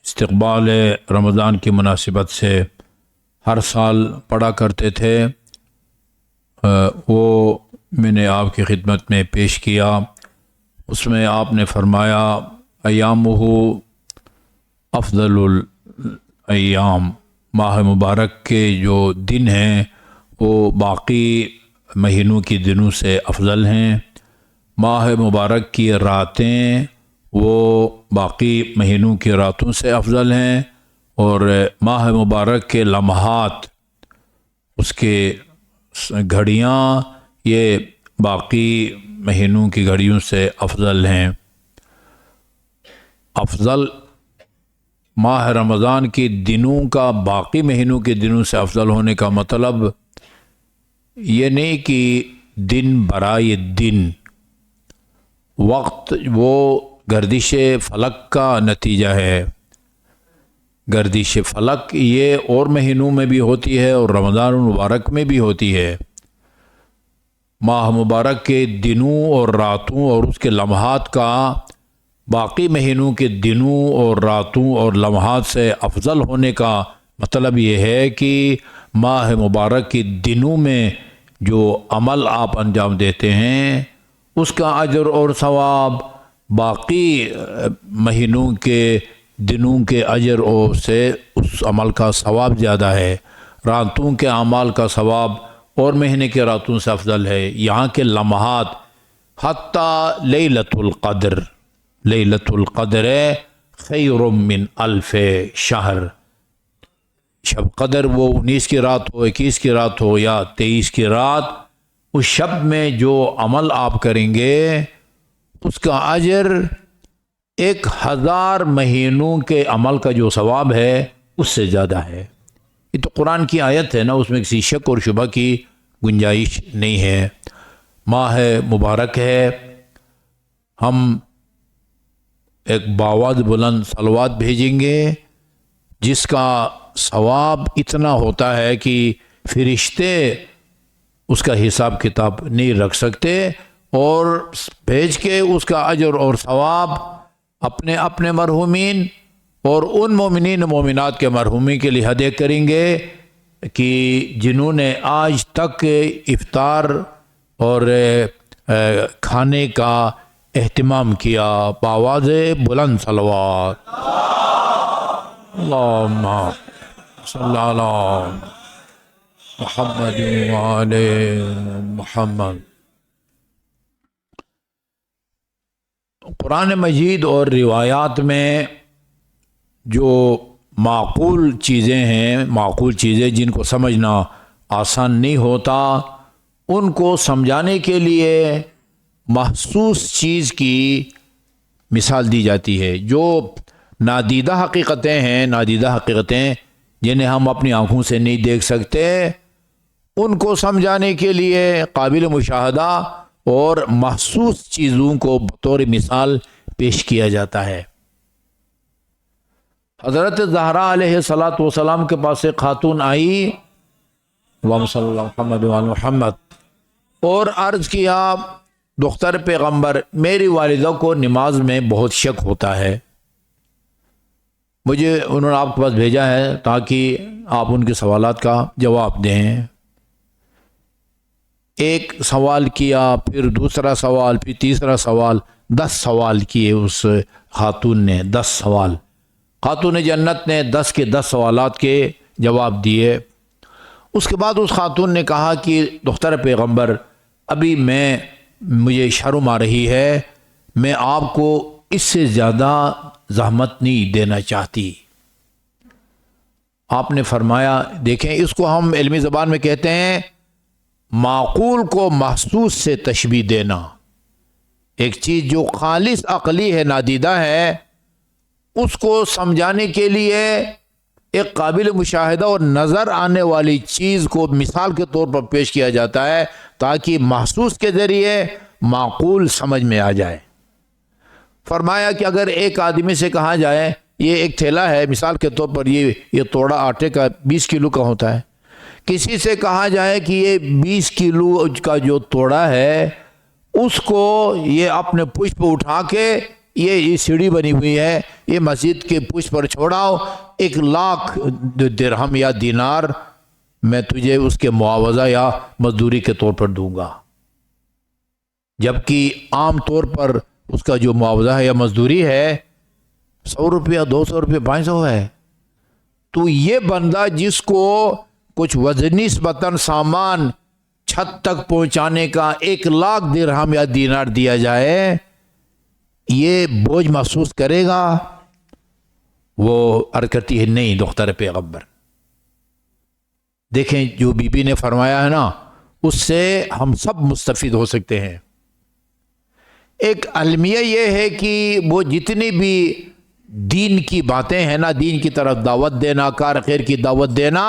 استقبال رمضان کی مناسبت سے ہر سال پڑھا کرتے تھے، وہ میں نے آپ کی خدمت میں پیش کیا۔ اس میں آپ نے فرمایا ایامہ افضل الایام، ماہ مبارک کے جو دن ہیں وہ باقی مہینوں کے دنوں سے افضل ہیں، ماہ مبارک کی راتیں وہ باقی مہینوں کی راتوں سے افضل ہیں، اور ماہ مبارک کے لمحات، اس کے گھڑیاں یہ باقی مہینوں کی گھڑیوں سے افضل ہیں۔ افضل ماہ رمضان کے دنوں کا باقی مہینوں کے دنوں سے افضل ہونے کا مطلب یہ نہیں کہ دن برائے دن، وقت وہ گردش فلک کا نتیجہ ہے۔ گردش فلک یہ اور مہینوں میں بھی ہوتی ہے اور رمضان المبارک میں بھی ہوتی ہے۔ ماہ مبارک کے دنوں اور راتوں اور اس کے لمحات کا باقی مہینوں کے دنوں اور راتوں اور لمحات سے افضل ہونے کا مطلب یہ ہے کہ ماہ مبارک کے دنوں میں جو عمل آپ انجام دیتے ہیں اس کا اجر اور ثواب باقی مہینوں کے دنوں کے اجر اور سے اس عمل کا ثواب زیادہ ہے۔ راتوں کے اعمال کا ثواب اور مہینے کے راتوں سے افضل ہے۔ یہاں کے لمحات حتیٰ لیلۃ القدر، لیلۃ القدر خیر من الف شہر، شب قدر وہ 19 کی رات ہو، 21 کی رات ہو یا 23 کی رات، اس شب میں جو عمل آپ کریں گے اس کا اجر 1000 مہینوں کے عمل کا جو ثواب ہے اس سے زیادہ ہے۔ یہ تو قرآن کی آیت ہے نا، اس میں کسی شک اور شبہ کی گنجائش نہیں ہے۔ ماہ مبارک ہے، ہم ایک باواد بلند صلوات بھیجیں گے جس کا ثواب اتنا ہوتا ہے کہ فرشتے اس کا حساب کتاب نہیں رکھ سکتے، اور بھیج کے اس کا اجر اور ثواب اپنے اپنے مرحومین اور ان مومنین مومنات کے مرحومی کے لیے ہدیہ کریں گے کہ جنہوں نے آج تک افطار اور کھانے کا اہتمام کیا۔ بآواز بلند صلوات، اللہم صلی علی محمد وآل محمد۔ قرآن مجید اور روایات میں جو معقول چیزیں ہیں، معقول چیزیں جن کو سمجھنا آسان نہیں ہوتا، ان کو سمجھانے کے لیے محسوس چیز کی مثال دی جاتی ہے۔ جو نادیدہ حقیقتیں ہیں، نادیدہ حقیقتیں جنہیں ہم اپنی آنکھوں سے نہیں دیکھ سکتے، ان کو سمجھانے کے لیے قابل مشاہدہ اور محسوس چیزوں کو بطور مثال پیش کیا جاتا ہے۔ حضرت زہرا علیہ الصلاۃ والسلام کے پاس ایک خاتون آئی، اللہم صلی اللہ محمد وعلی محمد، اور عرض کیا دختر پیغمبر، میری والدہ کو نماز میں بہت شک ہوتا ہے، مجھے انہوں نے آپ کے پاس بھیجا ہے تاکہ آپ ان کے سوالات کا جواب دیں۔ ایک سوال کیا، پھر دوسرا سوال، پھر تیسرا سوال، 10 سوال کیے اس خاتون نے، 10 سوال۔ خاتون جنت نے 10 کے 10 سوالات کے جواب دیے۔ اس کے بعد اس خاتون نے کہا کہ دختر پیغمبر، ابھی مجھے شرم آ رہی ہے، میں آپ کو اس سے زیادہ زحمت نہیں دینا چاہتی۔ آپ نے فرمایا، دیکھیں اس کو ہم علمی زبان میں کہتے ہیں معقول کو محسوس سے تشبیہ دینا۔ ایک چیز جو خالص عقلی ہے، نادیدہ ہے، اس کو سمجھانے کے لیے ایک قابل مشاہدہ اور نظر آنے والی چیز کو مثال کے طور پر پیش کیا جاتا ہے تاکہ محسوس کے ذریعے معقول سمجھ میں آ جائے۔ فرمایا کہ اگر ایک آدمی سے کہا جائے یہ ایک تھیلا ہے، مثال کے طور پر یہ توڑا آٹے کا 20 کلو کا ہوتا ہے، کسی سے کہا جائے کہ یہ 20 کلو کا جو توڑا ہے اس کو یہ اپنے پشت پہ اٹھا کے یہ سیڑھی بنی ہوئی ہے، یہ مسجد کے پشت پر چھوڑاؤ، 1,00,000 درہم یا دینار میں تجھے اس کے معاوضہ یا مزدوری کے طور پر دوں گا، جبکہ عام طور پر اس کا جو معاوضہ ہے یا مزدوری ہے 100 روپیہ، 200 روپیہ، 500 ہے۔ تو یہ بندہ جس کو کچھ وزنی نسبتاً سامان چھت تک پہنچانے کا 1,00,000 درہم یا دینار دیا جائے، یہ بوجھ محسوس کرے گا؟ وہ عرض کرتی ہے نہیں دختر پیغمبر۔ دیکھیں جو بی بی نے فرمایا ہے نا، اس سے ہم سب مستفید ہو سکتے ہیں۔ ایک المیہ یہ ہے کہ وہ جتنی بھی دین کی باتیں ہیں نا، دین کی طرف دعوت دینا، کار خیر کی دعوت دینا،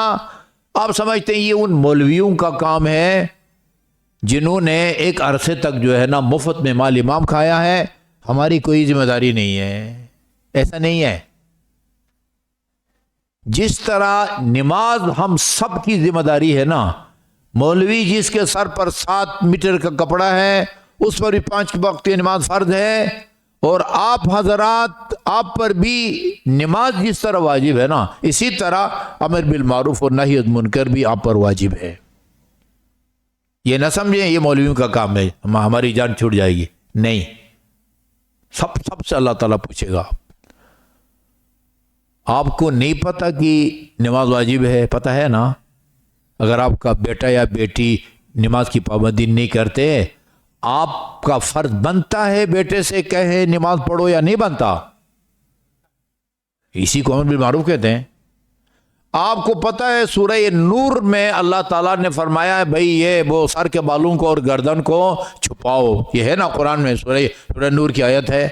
آپ سمجھتے ہیں یہ ان مولویوں کا کام ہے جنہوں نے ایک عرصے تک جو ہے نا مفت میں مال امام کھایا ہے، ہماری کوئی ذمہ داری نہیں ہے۔ ایسا نہیں ہے۔ جس طرح نماز ہم سب کی ذمہ داری ہے نا، مولوی جس کے سر پر 7 میٹر کا کپڑا ہے اس پر بھی 5 وقت کی نماز فرض ہے، اور آپ حضرات، آپ پر بھی نماز جس طرح واجب ہے نا، اسی طرح امر بالمعروف اور نہی عن المنکر بھی آپ پر واجب ہے۔ یہ نہ سمجھیں یہ مولویوں کا کام ہے، ہماری جان چھوٹ جائے گی، نہیں، سب سے اللہ تعالیٰ پوچھے گا۔ آپ کو نہیں پتہ کہ نماز واجب ہے؟ پتہ ہے نا؟ اگر آپ کا بیٹا یا بیٹی نماز کی پابندی نہیں کرتے، آپ کا فرض بنتا ہے بیٹے سے کہے نماز پڑھو یا نہیں بنتا؟ اسی کو امر بالمعروف کہتے ہیں۔ آپ کو پتہ ہے سورہ نور میں اللہ تعالیٰ نے فرمایا ہے بھئی یہ وہ سر کے بالوں کو اور گردن کو چھپاؤ، یہ ہے نا قرآن میں، سورہ نور کی آیت ہے۔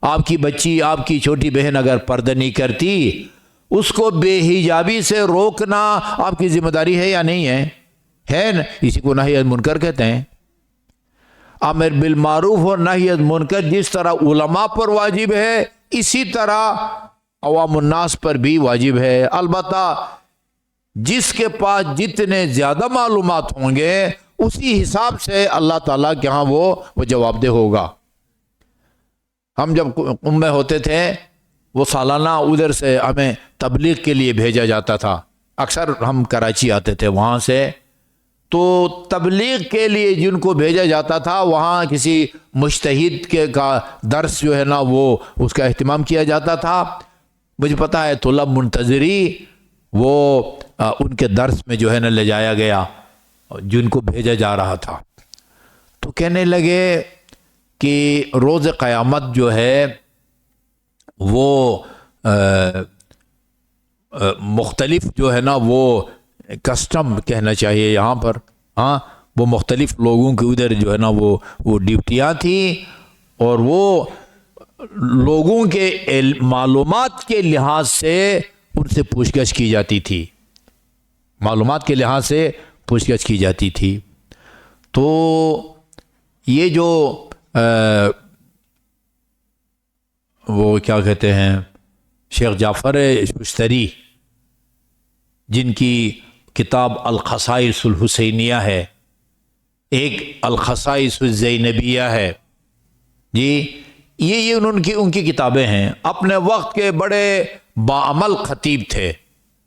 آپ کی بچی، آپ کی چھوٹی بہن اگر پردہ نہیں کرتی، اس کو بے حجابی سے روکنا آپ کی ذمہ داری ہے یا نہیں ہے؟ ہے نا؟ اسی کو نہی عن المنکر کہتے ہیں۔ امر بالمعروف اور نہی عن المنکر جس طرح علماء پر واجب ہے، اسی طرح عوام الناس پر بھی واجب ہے۔ البتہ جس کے پاس جتنے زیادہ معلومات ہوں گے اسی حساب سے اللہ تعالیٰ کے ہاں وہ جواب دہ ہوگا۔ ہم جب میں ہوتے تھے، وہ سالانہ ادھر سے ہمیں تبلیغ کے لیے بھیجا جاتا تھا، اکثر ہم کراچی آتے تھے وہاں سے، تو تبلیغ کے لیے جن کو بھیجا جاتا تھا وہاں کسی مجتہد کا درس جو ہے نا وہ اس کا اہتمام کیا جاتا تھا۔ مجھے پتہ ہے طلب منتظری وہ ان کے درس میں جو ہے نا لے جایا گیا جن کو بھیجا جا رہا تھا، تو کہنے لگے کہ روز قیامت جو ہے وہ مختلف جو ہے نا وہ کسٹم کہنا چاہیے یہاں پر، ہاں وہ مختلف لوگوں کے ادھر جو ہے نا وہ ڈیوٹیاں تھیں، اور وہ لوگوں کے معلومات کے لحاظ سے ان سے پوچھ گچھ کی جاتی تھی، معلومات کے لحاظ سے پوچھ گچھ کی جاتی تھی۔ تو یہ جو وہ کیا کہتے ہیں شیخ جعفر ششتری، جن کی کتاب الخصائص الحسینیہ ہے، ایک الخصائص الزینبیہ ہے، جی یہ ان کی کتابیں ہیں۔ اپنے وقت کے بڑے باعمل خطیب تھے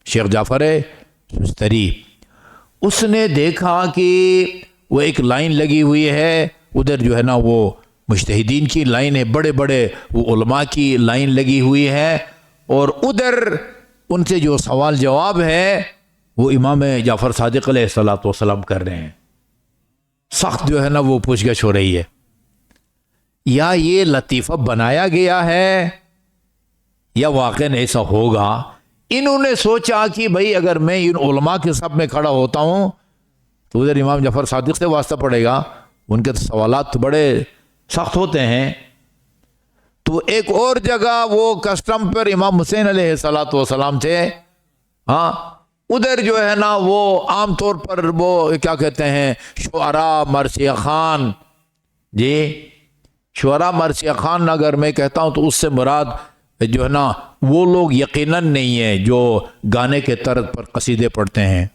شیخ جعفر ششتری۔ اس نے دیکھا کہ وہ ایک لائن لگی ہوئی ہے، ادھر جو ہے نا وہ مجتہدین کی لائن ہے، بڑے بڑے وہ علماء کی لائن لگی ہوئی ہے، اور ادھر ان سے جو سوال جواب ہے وہ امام جعفر صادق علیہ الصلوۃ والسلام کر رہے ہیں۔ سخت جو ہے نا وہ پوچھ گچھ ہو رہی ہے۔ یا یہ لطیفہ بنایا گیا ہے یا واقعاً ایسا ہوگا؟ انہوں نے سوچا کہ بھئی اگر میں ان علماء کے صف میں کھڑا ہوتا ہوں تو ادھر امام جعفر صادق سے واسطہ پڑے گا، ان کے سوالات تو بڑے سخت ہوتے ہیں۔ تو ایک اور جگہ وہ کسٹم پر امام حسین علیہ الصلوۃ والسلام تھے، ہاں ادھر جو ہے نا وہ عام طور پر وہ کیا کہتے ہیں شعراء مرثیہ خان، جی شعراء مرثیہ خان اگر میں کہتا ہوں تو اس سے مراد جو ہے نا وہ لوگ یقیناً نہیں ہیں جو گانے کے طرز پر قصیدے پڑھتے ہیں۔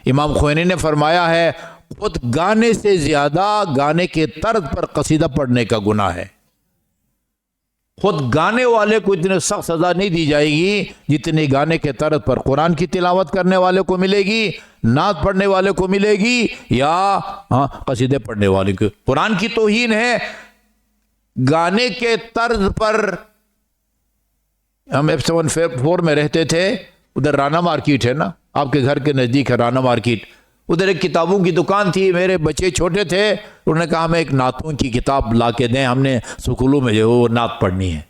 امام خوئینی نے فرمایا ہے خود گانے سے زیادہ گانے کے طرز پر قصیدہ پڑھنے کا گناہ ہے۔ خود گانے والے کو اتنے سخت سزا نہیں دی جائے گی جتنی گانے کے طرز پر قرآن کی تلاوت کرنے والے کو ملے گی، نعت پڑھنے والے کو ملے گی، یا قصیدے پڑھنے والے کو۔ قرآن کی توہین ہے۔ گانے کے طرز پر، ہم F74 میں رہتے تھے، ادھر رانا مارکیٹ ہے نا، آپ کے گھر کے نزدیک ہے رانا مارکیٹ، ادھر ایک کتابوں کی دکان تھی۔ میرے بچے چھوٹے تھے، انہوں نے کہا ہمیں ایک نعتوں کی کتاب لا کے دیں، ہم نے سکولوں میں جو وہ نعت پڑھنی ہے۔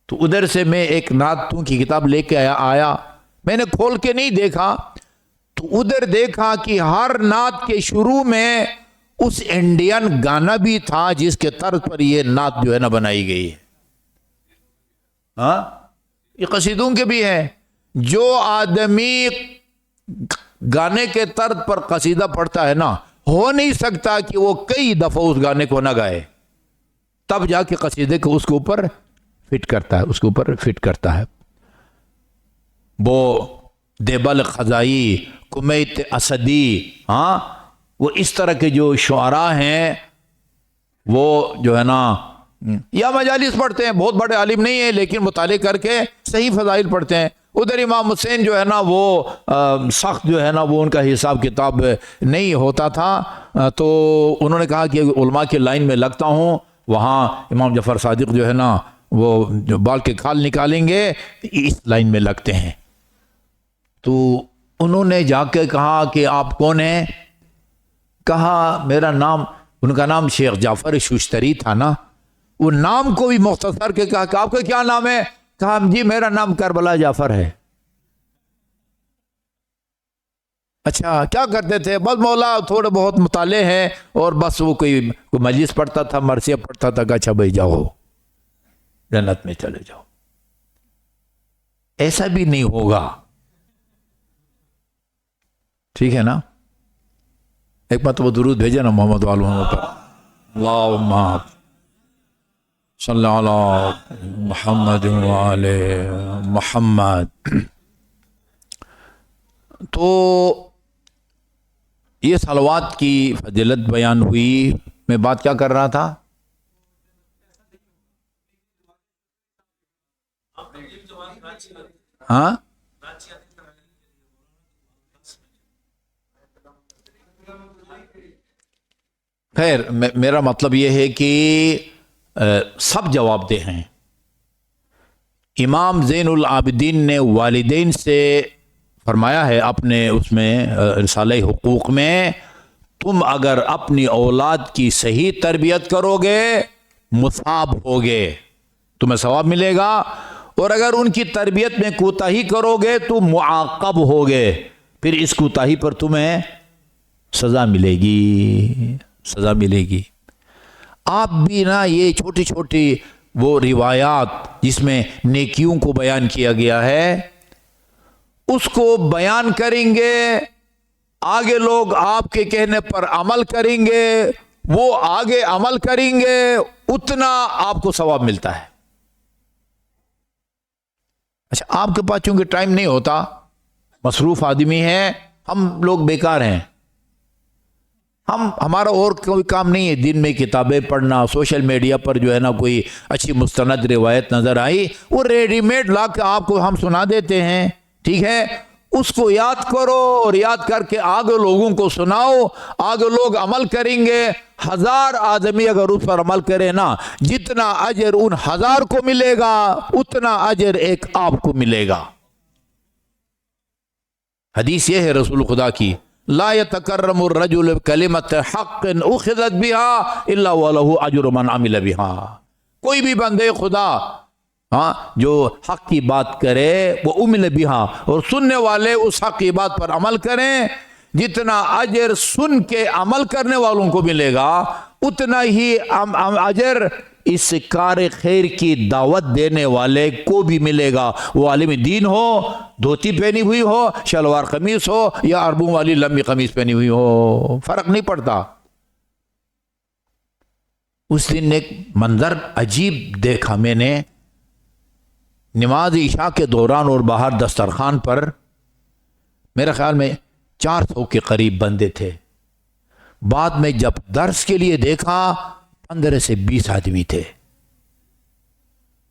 تو ادھر سے میں ایک نعتوں کی کتاب لے کے آیا، میں نے کھول کے نہیں دیکھا، تو ادھر دیکھا کہ ہر نعت کے شروع میں اس انڈین گانا بھی تھا جس کے طرز پر یہ نعت جو ہے نا بنائی گئی ہے۔ ہاں، یہ قصیدوں کے بھی ہیں۔ جو آدمی گانے کے طرز پر قصیدہ پڑھتا ہے نا، ہو نہیں سکتا کہ وہ کئی دفعہ اس گانے کو نہ گائے، تب جا کے قصیدے کو اس کے اوپر فٹ کرتا ہے، اس کے اوپر فٹ کرتا ہے۔ وہ دیبل خزائی، کمیت اسدی، ہاں، وہ اس طرح کے جو شعراء ہیں، وہ جو ہے نا یا مجالس پڑھتے ہیں، بہت بڑے عالم نہیں ہیں لیکن مطالعے کر کے صحیح فضائل پڑھتے ہیں۔ ادھر امام حسین جو ہے نا وہ سخت جو ہے نا وہ ان کا حساب کتاب نہیں ہوتا تھا، تو انہوں نے کہا کہ علماء کی لائن میں لگتا ہوں، وہاں امام جعفر صادق جو ہے نا وہ جو بال کے کھال نکالیں گے، اس لائن میں لگتے ہیں۔ تو انہوں نے جا کے کہا کہ آپ کون ہیں؟ کہا میرا نام، ان کا نام شیخ جعفر شوشتری تھا نا، وہ نام کو بھی مختصر کے کہا کہ آپ کا کیا نام ہے؟ کہا جی میرا نام کربلا جعفر ہے۔ اچھا کیا کرتے تھے؟ بس مولا تھوڑے بہت مطالعے ہیں، اور بس وہ کوئی مجلس پڑھتا تھا، مرثیہ پڑھتا تھا، کہ اچھا بھائی جاؤ جنت میں چلے جاؤ۔ ایسا بھی نہیں ہوگا، ٹھیک ہے نا؟ ایک مرتبہ درود بھیجے نا محمد وآل محمد پر، اللہم صلی علی محمد وآل محمد۔ تو یہ صلوات کی فضیلت بیان ہوئی۔ میں بات کیا کر رہا تھا؟ ہاں، خیر، میرا مطلب یہ ہے کہ سب جواب دہ ہیں۔ امام زین العابدین نے والدین سے فرمایا ہے اپنے اس میں رسالہ حقوق میں، تم اگر اپنی اولاد کی صحیح تربیت کرو گے مثاب ہوگے، تمہیں ثواب ملے گا، اور اگر ان کی تربیت میں کوتاہی کرو گے تو معاقب ہوگے، پھر اس کوتاہی پر تمہیں سزا ملے گی، سزا ملے گی۔ آپ بھی نا یہ چھوٹی چھوٹی وہ روایات جس میں نیکیوں کو بیان کیا گیا ہے، اس کو بیان کریں گے، آگے لوگ آپ کے کہنے پر عمل کریں گے، وہ آگے عمل کریں گے، اتنا آپ کو ثواب ملتا ہے۔ اچھا، آپ کے پاس چونکہ ٹائم نہیں ہوتا، مصروف آدمی ہیں، ہم لوگ بیکار ہیں، ہمارا اور کوئی کام نہیں ہے دن میں کتابیں پڑھنا، سوشل میڈیا پر جو ہے نا کوئی اچھی مستند روایت نظر آئی، وہ ریڈی میڈ لا کے آپ کو ہم سنا دیتے ہیں، ٹھیک ہے؟ اس کو یاد کرو، اور یاد کر کے آگے لوگوں کو سناؤ، آگے لوگ عمل کریں گے۔ 1000 آدمی اگر اس پر عمل کرے نا، جتنا اجر ان 1000 کو ملے گا اتنا اجر ایک آپ کو ملے گا۔ حدیث یہ ہے رسول خدا کی، لا يتکرم الرجل کلمت حق اخذت بها الا وله اجر من عمل بها۔ کوئی بھی بندے خدا جو حق کی بات کرے، وہ عمل بها، اور سننے والے اس حق کی بات پر عمل کریں، جتنا اجر سن کے عمل کرنے والوں کو ملے گا اتنا ہی اجر اس کار خیر کی دعوت دینے والے کو بھی ملے گا، وہ عالم دین ہو، دھوتی پہنی ہوئی ہو، شلوار قمیص ہو، یا عربوں والی لمبی قمیص پہنی ہوئی ہو، فرق نہیں پڑتا۔ اس دن ایک منظر عجیب دیکھا میں نے، نماز عشاء کے دوران اور باہر دسترخوان پر میرے خیال میں 400 کے قریب بندے تھے، بعد میں جب درس کے لیے دیکھا 15 سے 20 آدمی تھے۔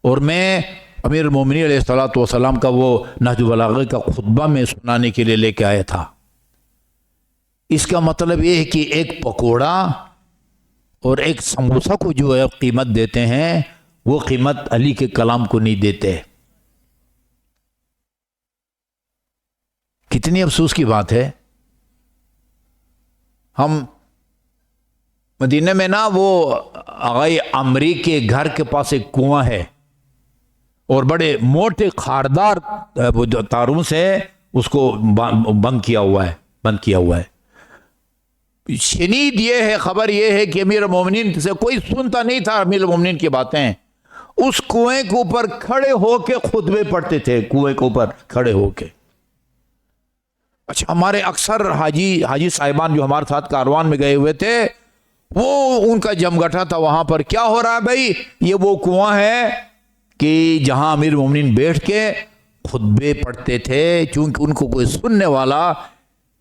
اور میں امیر المومنین علیہ الصلوۃ والسلام کا وہ نہج البلاغہ کا خطبہ میں سنانے کے لیے لے کے آیا تھا۔ اس کا مطلب یہ ہے کہ ایک پکوڑا اور ایک سموسہ کو جو ہے قیمت دیتے ہیں، وہ قیمت علی کے کلام کو نہیں دیتے۔ کتنی افسوس کی بات ہے۔ ہم مدینہ میں نا وہ آغائی عمری کے گھر کے پاس ایک کنواں ہے اور بڑے موٹے خاردار وہ جو تاروں سے اس کو بند کیا ہوا ہے۔ شنید یہ ہے، خبر یہ ہے کہ امیر المومنین سے کوئی سنتا نہیں تھا امیر المومنین کی باتیں۔ اس کنویں کے اوپر کھڑے ہو کے خطبے پڑھتے تھے، کنویں کے اوپر کھڑے ہو کے۔ اچھا، ہمارے اکثر حاجی صاحبان جو ہمارے ساتھ کاروان میں گئے ہوئے تھے، وہ ان کا جمگٹھا تھا وہاں پر۔ کیا ہو رہا ہے بھائی؟ یہ وہ کنواں ہے کہ جہاں امیر المومنین بیٹھ کے خطبے پڑھتے تھے، چونکہ ان کو کوئی سننے والا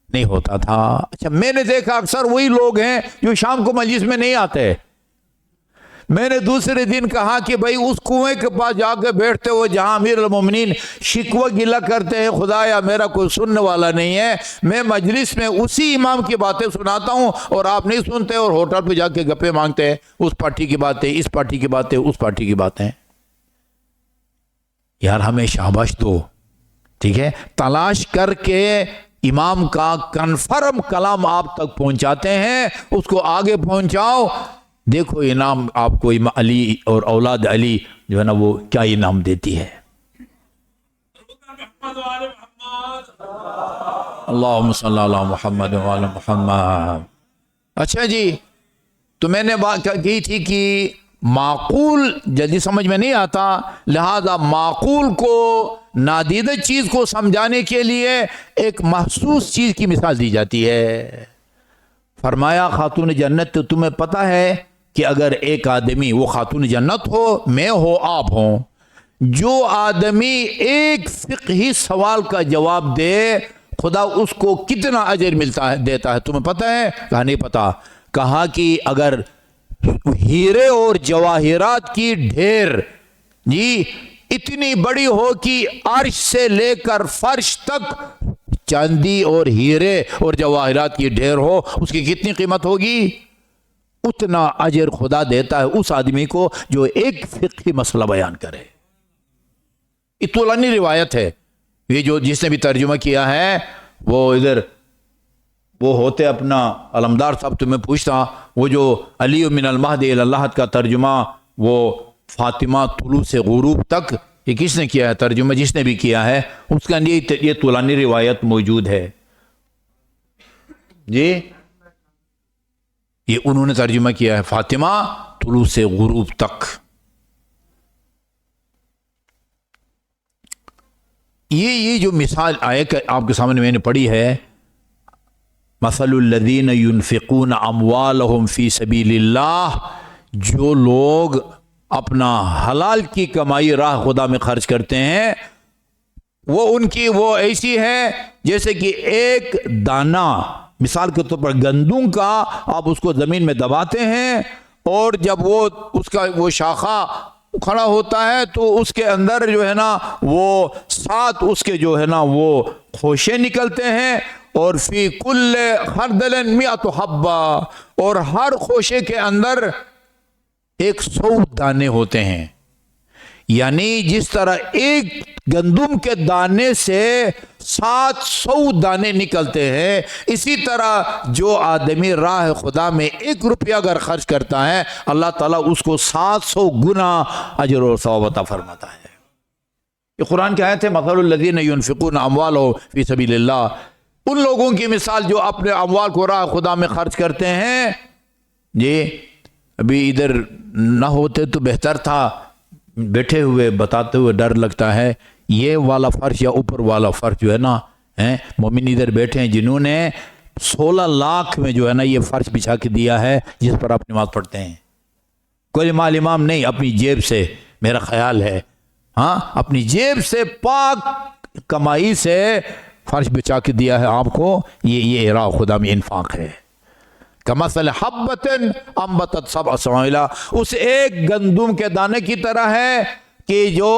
نہیں ہوتا تھا۔ اچھا، میں نے دیکھا اکثر وہی لوگ ہیں جو شام کو مجلس میں نہیں آتے۔ میں نے دوسرے دن کہا کہ بھائی اس کنویں کے پاس جا کے بیٹھتے ہو جہاں امیر المومنین شکوہ گلہ کرتے ہیں، خدایا میرا کوئی سننے والا نہیں ہے، میں مجلس میں اسی امام کی باتیں سناتا ہوں اور آپ نہیں سنتے، اور ہوٹل پہ جا کے گپے مانگتے ہیں، اس پارٹی کی باتیں، اس پارٹی کی باتیں، اس پارٹی کی باتیں۔ یار ہمیں شاباش دو، ٹھیک ہے؟ تلاش کر کے امام کا کنفرم کلام آپ تک پہنچاتے ہیں، اس کو آگے پہنچاؤ۔ دیکھو انعام آپ کو علی اور اولاد علی جو ہے نا وہ کیا انعام دیتی ہے۔ اللہم صلی اللہ علی محمد وعلی محمد۔ اچھا جی، تو میں نے بات کی تھی کہ معقول جلدی سمجھ میں نہیں آتا، لہذا معقول کو نادیدہ چیز کو سمجھانے کے لیے ایک محسوس چیز کی مثال دی جاتی ہے۔ فرمایا خاتون جنت، تو تمہیں پتہ ہے کہ اگر ایک آدمی، وہ خاتون جنت ہو، میں ہو، آپ ہوں، جو آدمی ایک فقہی سوال کا جواب دے، خدا اس کو کتنا اجر دیتا ہے تمہیں پتہ ہے؟ کہا نہیں پتہ۔ کہا کہ اگر ہیرے اور جواہرات کی ڈھیر جی اتنی بڑی ہو کہ عرش سے لے کر فرش تک چاندی اور ہیرے اور جواہرات کی ڈھیر ہو، اس کی کتنی قیمت ہوگی؟ اتنا اجر خدا دیتا ہے اس آدمی کو جو ایک فقہی مسئلہ بیان کرے۔ طولانی روایت ہے، یہ جو جس نے بھی ترجمہ کیا ہے وہ ادھر وہ ہوتے اپنا علمدار صاحب، تو میں پوچھتا وہ جو علی من المہد الی اللحد کا ترجمہ، وہ فاطمہ طلوع سے غروب تک، یہ کس نے کیا ہے ترجمہ؟ جس نے بھی کیا ہے اس کا یہ طولانی روایت موجود ہے جی، یہ انہوں نے ترجمہ کیا ہے فاطمہ طلوع سے غروب تک۔ یہ جو مثال آئے کہ آپ کے سامنے میں نے پڑھی ہے، مثل الذین ينفقون اموالهم فی سبیل اللہ، جو لوگ اپنا حلال کی کمائی راہ خدا میں خرچ کرتے ہیں، وہ ان کی وہ ایسی ہے جیسے کہ ایک دانہ، مثال کے طور پر گندم کا، آپ اس کو زمین میں دباتے ہیں اور جب وہ اس کا وہ شاخہ کھڑا ہوتا ہے تو اس کے اندر جو ہے نا وہ 7 اس کے جو ہے نا وہ خوشے نکلتے ہیں، اور فی کل خردل 100 حبہ، اور ہر خوشے کے اندر 100 دانے ہوتے ہیں۔ یعنی جس طرح ایک گندم کے دانے سے 700 دانے نکلتے ہیں، اسی طرح جو آدمی راہ خدا میں 1 روپیہ اگر خرچ کرتا ہے، اللہ تعالیٰ اس کو 700 گنا اجر و ثواب عطا فرماتا ہے۔ یہ قرآن کی آیت ہے، مثل الذین ينفقون اموالهم فی سبیل اللہ، ان لوگوں کی مثال جو اپنے اموال کو راہ خدا میں خرچ کرتے ہیں۔ جی ابھی ادھر نہ ہوتے تو بہتر تھا، بیٹھے ہوئے بتاتے ہوئے ڈر لگتا ہے۔ یہ والا فرش یا اوپر والا فرش جو ہے نا، مومن ادھر بیٹھے ہیں جنہوں نے 16 لاکھ میں جو ہے نا یہ فرش بچھا کے دیا ہے جس پر آپ نماز پڑھتے ہیں۔ کوئی مال امام نہیں، اپنی جیب سے، میرا خیال ہے ہاں اپنی جیب سے پاک کمائی سے فرش بچھا کے دیا ہے آپ کو۔ یہ راہ خدا میں انفاق ہے۔ کمثل حبۃ انبتت 7 سنابل، اس ایک گندم کے دانے کی طرح ہے کہ جو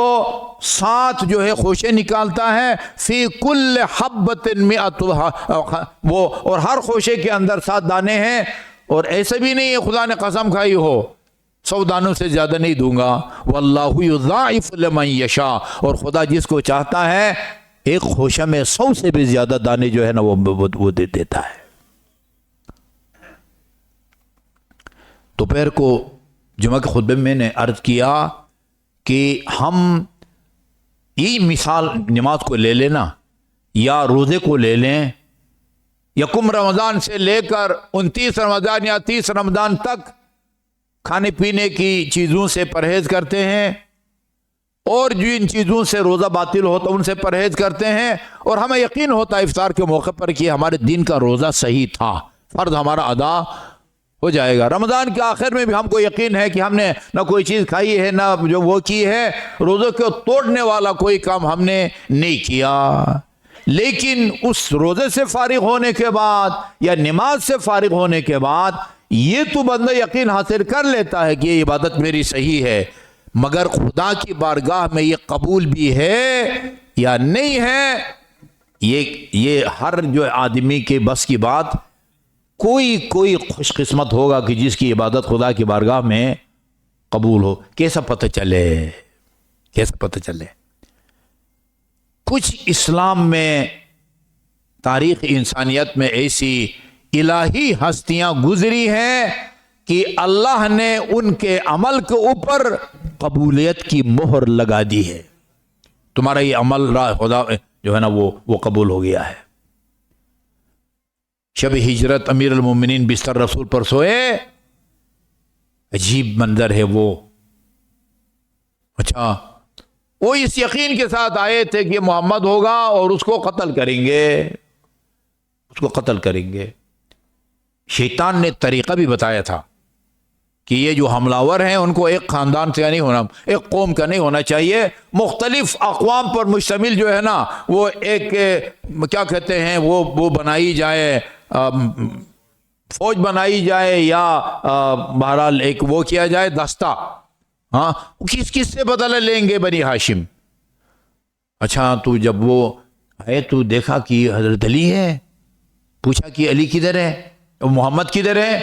7 جو ہے خوشے نکالتا ہے، فی کل حبۃ مئۃ، وہ اور ہر خوشے کے اندر 7 دانے ہیں، اور ایسے بھی نہیں ہے خدا نے قسم کھائی ہو 100 دانوں سے زیادہ نہیں دوں گا، واللہ یضاعف لمن یشاء، اور خدا جس کو چاہتا ہے ایک خوشہ میں 100 سے بھی زیادہ دانے جو ہے نا وہ دے دیتا ہے۔ دوپہر کو جمعہ کے خطبے میں میں نے عرض کیا کہ ہم یہ مثال نماز کو لے لینا یا روزے کو لے لیں، یکم رمضان سے لے کر 29 رمضان یا 30 رمضان تک کھانے پینے کی چیزوں سے پرہیز کرتے ہیں، اور جن چیزوں سے روزہ باطل ہوتا ان سے پرہیز کرتے ہیں، اور ہمیں یقین ہوتا ہے افطار کے موقع پر کہ ہمارے دن کا روزہ صحیح تھا، فرض ہمارا ادا ہو جائے گا۔ رمضان کے آخر میں بھی ہم کو یقین ہے کہ ہم نے نہ کوئی چیز کھائی ہے، نہ جو وہ کی ہے، روزے کو توڑنے والا کوئی کام ہم نے نہیں کیا۔ لیکن اس روزے سے فارغ ہونے کے بعد یا نماز سے فارغ ہونے کے بعد یہ تو بندہ یقین حاصل کر لیتا ہے کہ یہ عبادت میری صحیح ہے، مگر خدا کی بارگاہ میں یہ قبول بھی ہے یا نہیں ہے، یہ ہر جو آدمی کے بس کی بات، کوئی خوش قسمت ہوگا کہ جس کی عبادت خدا کی بارگاہ میں قبول ہو۔ کیسا پتہ چلے؟ کچھ اسلام میں، تاریخ انسانیت میں ایسی الہی ہستیاں گزری ہیں کہ اللہ نے ان کے عمل کے اوپر قبولیت کی مہر لگا دی ہے، تمہارا یہ عمل خدا جو ہے نا وہ قبول ہو گیا ہے۔ شب ہجرت امیر المومنین بستر رسول پر سوئے، عجیب منظر ہے وہ، اچھا وہ اس یقین کے ساتھ آئے تھے کہ محمد ہوگا اور اس کو قتل کریں گے، شیطان نے طریقہ بھی بتایا تھا کہ یہ جو حملہ ہیں ان کو ایک خاندان سے نہیں ہونا، ایک قوم کا نہیں ہونا چاہیے، مختلف اقوام پر مشتمل جو ہے نا وہ ایک کیا کہتے ہیں وہ بنائی جائے، فوج بنائی جائے، یا بہرحال ایک وہ کیا جائے دستہ، ہاں کس سے بدلہ لیں گے؟ بنی ہاشم۔ اچھا تو جب وہ ہے تو دیکھا کہ حضرت علی ہے، پوچھا کہ علی کدھر ہے، محمد کدھر ہے؟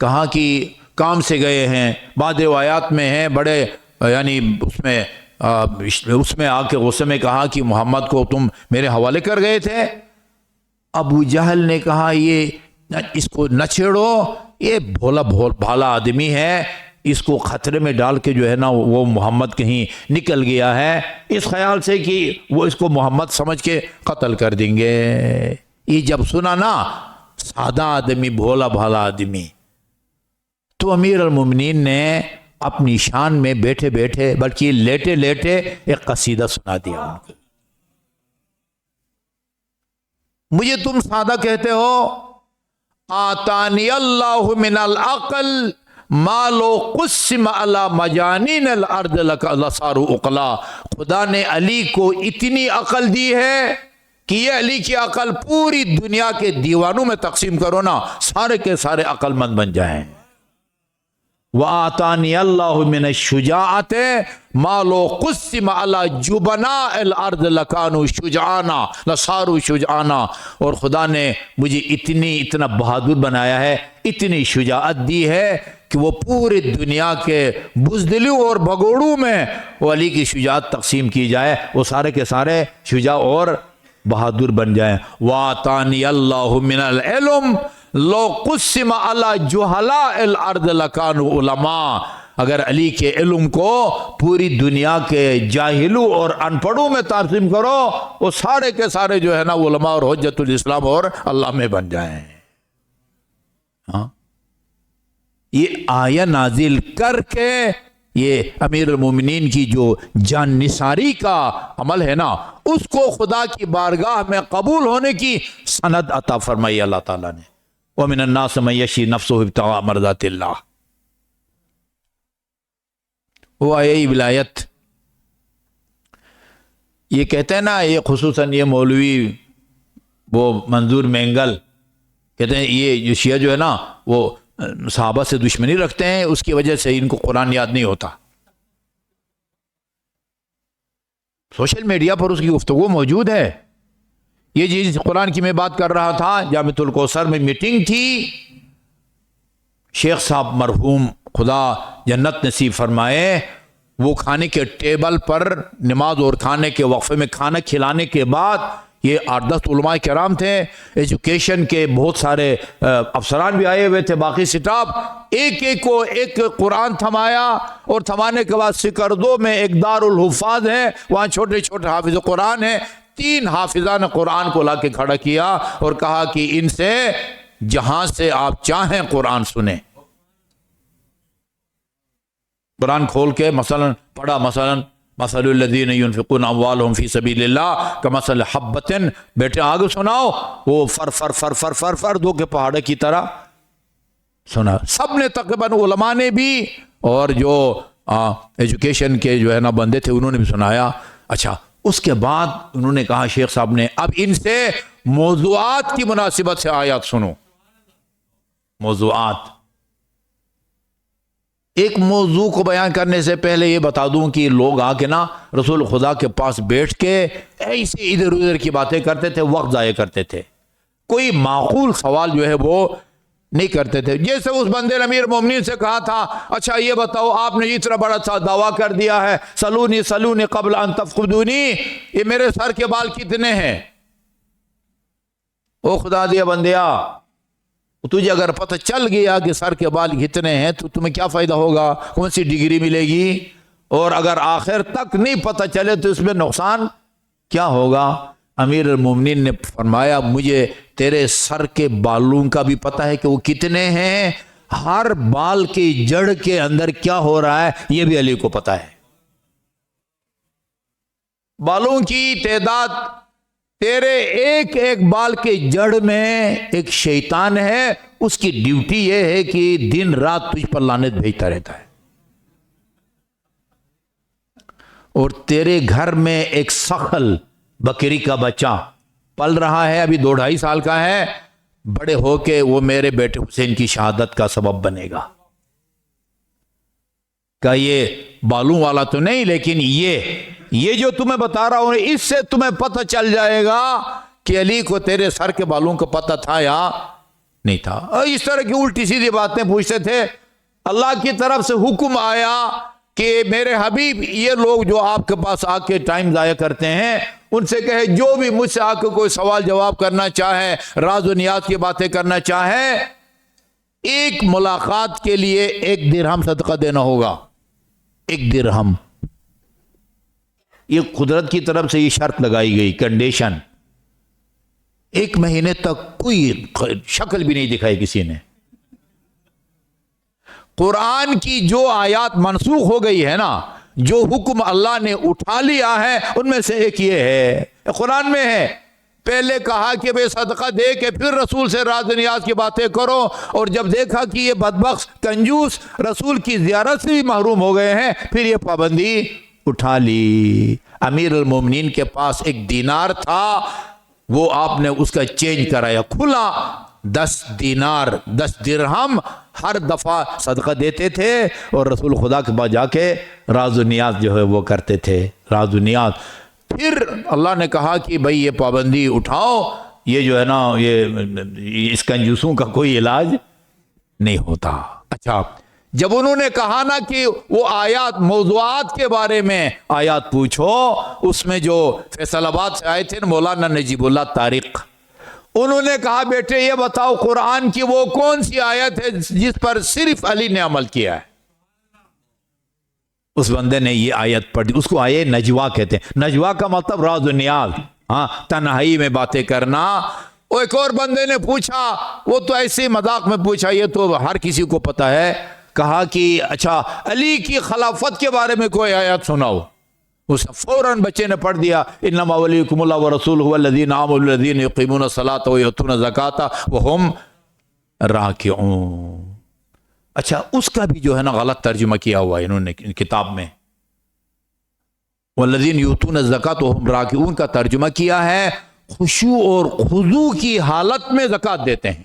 کہا کہ کام سے گئے ہیں، بعض روایات میں ہیں بڑے یعنی اس میں آ کے غصے میں کہا کہ محمد کو تم میرے حوالے کر گئے تھے۔ ابو جہل نے کہا یہ اس کو نہ چھیڑو، یہ بھولا آدمی ہے، اس کو خطرے میں ڈال کے جو ہے نا وہ محمد کہیں نکل گیا ہے، اس خیال سے کہ وہ اس کو محمد سمجھ کے قتل کر دیں گے۔ یہ جب سنا نا سادہ آدمی، بھولا بھالا آدمی، تو امیر المومنین نے اپنی شان میں بیٹھے بیٹھے بلکہ لیٹے لیٹے ایک قصیدہ سنا دیا ان کو۔ مجھے تم سادہ کہتے ہو، آتانی اللہ من العقل ما لو قسم علی مجانین الارض لصاروا عقلا، خدا نے علی کو اتنی عقل دی ہے کہ یہ علی کی عقل پوری دنیا کے دیوانوں میں تقسیم کرو نا، سارے کے سارے عقل مند بن جائیں۔ وَآتَانِيَ اللَّهُ مِنَ الشُّجَاعَةِ مَا لَوْ قُسِّمَ عَلَى جُبَنَاءِ الْأَرْضِ لَكَانُوا شُجْعَانًا لَصَارُوا شُجْعَانًا، اور خدا نے مجھے اتنا بہادر بنایا ہے، اتنی شجاعت دی ہے کہ وہ پوری دنیا کے بزدلوں اور بھگوڑوں میں وہ علی کی شجاعت تقسیم کی جائے، وہ سارے کے سارے شجاع اور بہادر بن جائیں۔ وَآتَانِيَ اللَّهُ مِنَ الْعِلْمِ لو قسم علی جہلاء الارض لکانوا علماء، اگر علی کے علم کو پوری دنیا کے جاہلوں اور ان پڑھوں میں تقسیم کرو، وہ سارے کے سارے جو ہے نا علماء اور حجت الاسلام اور اللہ میں بن جائیں۔ ہاں یہ آیہ نازل کر کے یہ امیر المومنین کی جو جان نثاری کا عمل ہے نا، اس کو خدا کی بارگاہ میں قبول ہونے کی سند عطا فرمائی اللہ تعالیٰ نے۔ وَمِنَ النَّاسِ مَن يَشْرِي نَفْسَهُ ابْتِغَاءَ مَرْضَاتِ اللَّهِ۔ وہ آئی ولایت، یہ کہتے ہیں نا، یہ خصوصاً یہ مولوی وہ منظور مینگل کہتے ہیں یہ جو شیعہ جو ہے نا وہ صحابہ سے دشمنی رکھتے ہیں، اس کی وجہ سے ان کو قرآن یاد نہیں ہوتا۔ سوشل میڈیا پر اس کی گفتگو موجود ہے. یہ جس قرآن کی میں بات کر رہا تھا، جامعۃ الکوثر میں میٹنگ تھی، شیخ صاحب مرحوم خدا جنت نصیب فرمائے، وہ کھانے کے ٹیبل پر نماز اور کھانے کے وقفے میں کھانا کھلانے کے بعد، یہ 8-10 علماء کرام تھے، ایجوکیشن کے بہت سارے افسران بھی آئے ہوئے تھے، باقی سٹاف، ایک ایک کو ایک قرآن تھمایا، اور تھمانے کے بعد سکردو میں ایک دار الحفاظ ہے، وہاں چھوٹے چھوٹے حافظ قرآن ہیں، 3 حافظان قرآن کو لا کے کھڑا کیا اور کہا کہ ان سے جہاں سے آپ چاہیں قرآن سنیں. قرآن کھول کے مثلا پڑھا، مثل الذین ينفقون اموالهم فی سبیل اللہ کمثل حبۃ، بیٹے آگے سناؤ، وہ فر فر فر فر فر فر دو کے پہاڑے کی طرح سنا. سب نے تقریباً علماء نے بھی اور جو ایجوکیشن کے جو ہے نا بندے تھے انہوں نے بھی سنایا. اچھا، اس کے بعد انہوں نے کہا شیخ صاحب نے، اب ان سے موضوعات کی مناسبت سے آیات سنو. موضوعات، ایک موضوع کو بیان کرنے سے پہلے یہ بتا دوں کہ لوگ آ کے نا رسول خدا کے پاس بیٹھ کے ایسے ادھر ادھر کی باتیں کرتے تھے، وقت ضائع کرتے تھے، کوئی معقول سوال جو ہے وہ نہیں کرتے تھے. جیسے اس بندے نے امیر مومنین سے کہا تھا، اچھا یہ بتاؤ آپ نے اتنا بڑا سا دعویٰ کر دیا ہے، سلونی سلونی قبل ان تفقدونی، یہ میرے سر کے بال کتنے ہیں؟ او خدا دیا بندیا، تجھے اگر پتہ چل گیا کہ سر کے بال کتنے ہیں تو تمہیں کیا فائدہ ہوگا؟ کون سی ڈگری ملے گی؟ اور اگر آخر تک نہیں پتہ چلے تو اس میں نقصان کیا ہوگا؟ امیر المومنین نے فرمایا، مجھے تیرے سر کے بالوں کا بھی پتہ ہے کہ وہ کتنے ہیں، ہر بال کی جڑ کے اندر کیا ہو رہا ہے یہ بھی علی کو پتہ ہے. بالوں کی تعداد، تیرے ایک ایک بال کے جڑ میں ایک شیطان ہے، اس کی ڈیوٹی یہ ہے کہ دن رات تجھ پر لعنت بھیجتا رہتا ہے. اور تیرے گھر میں ایک سخل بکری کا بچہ پل رہا ہے، ابھی 2-2.5 سال کا ہے، بڑے ہو کے وہ میرے بیٹے حسین کی شہادت کا سبب بنے گا. کہ یہ بالوں والا تو نہیں، لیکن یہ جو تمہیں بتا رہا ہوں اس سے تمہیں پتہ چل جائے گا کہ علی کو تیرے سر کے بالوں کا پتہ تھا یا نہیں تھا. اور اس طرح کی الٹی سیدھی باتیں پوچھتے تھے. اللہ کی طرف سے حکم آیا کہ میرے حبیب، یہ لوگ جو آپ کے پاس آ کے ٹائم ضائع کرتے ہیں ان سے کہے جو بھی مجھ سے آ کے کوئی سوال جواب کرنا چاہے، راز و نیاز کی باتیں کرنا چاہے، ایک ملاقات کے لیے 1 درہم صدقہ دینا ہوگا. 1 درہم. یہ قدرت کی طرف سے یہ شرط لگائی گئی، کنڈیشن. 1 مہینے تک کوئی شکل بھی نہیں دکھائی کسی نے. قرآن کی جو آیات منسوخ ہو گئی ہے نا، جو حکم اللہ نے اٹھا لیا ہے، ان میں سے ایک یہ ہے، قرآن میں ہے. پہلے کہا کہ بے صدقہ دے کے پھر رسول سے راز نیاز کی باتیں کرو، اور جب دیکھا کہ یہ بدبخت کنجوس رسول کی زیارت سے بھی محروم ہو گئے ہیں، پھر یہ پابندی اٹھا لی. امیر المومنین کے پاس 1 دینار تھا، وہ آپ نے اس کا چینج کرایا، کھلا 10 دینار 10 درہم ہر دفعہ صدقہ دیتے تھے، اور رسول خدا کے پاس جا کے راز و نیاز جو ہے وہ کرتے تھے، راز و نیاز. پھر اللہ نے کہا کہ بھئی یہ پابندی اٹھاؤ، یہ جو ہے نا یہ اس کنجوسوں کا کوئی علاج نہیں ہوتا. اچھا، جب انہوں نے کہا نا کہ وہ آیات موضوعات کے بارے میں آیات پوچھو، اس میں جو فیصل آباد سے آئے تھے مولانا نجیب اللہ طارق، انہوں نے کہا بیٹے یہ بتاؤ قرآن کی وہ کون سی آیت ہے جس پر صرف علی نے عمل کیا ہے؟ اس بندے نے یہ آیت پڑھی، اس کو آیت نجوا کہتے ہیں. نجوا کا مطلب راز و نیاز، ہاں، تنہائی میں باتیں کرنا. اور ایک اور بندے نے پوچھا، وہ تو ایسے مذاق میں پوچھا، یہ تو ہر کسی کو پتہ ہے. کہا کہ اچھا علی کی خلافت کے بارے میں کوئی آیات سناؤ. اس فوراً بچے نے پڑھ دیا، انما ولیکم اللہ ورسولہ والذین آمنوا الذین یقیمون الصلاۃ ویؤتون الزکاۃ وہم راکعون. اچھا، اس کا بھی جو ہے نا غلط ترجمہ کیا ہوا ہے انہوں نے کتاب میں. والذین یؤتون الزکاۃ وہم راکعون کا ترجمہ کیا ہے خشوع اور خضوع کی حالت میں زکوٰۃ دیتے ہیں.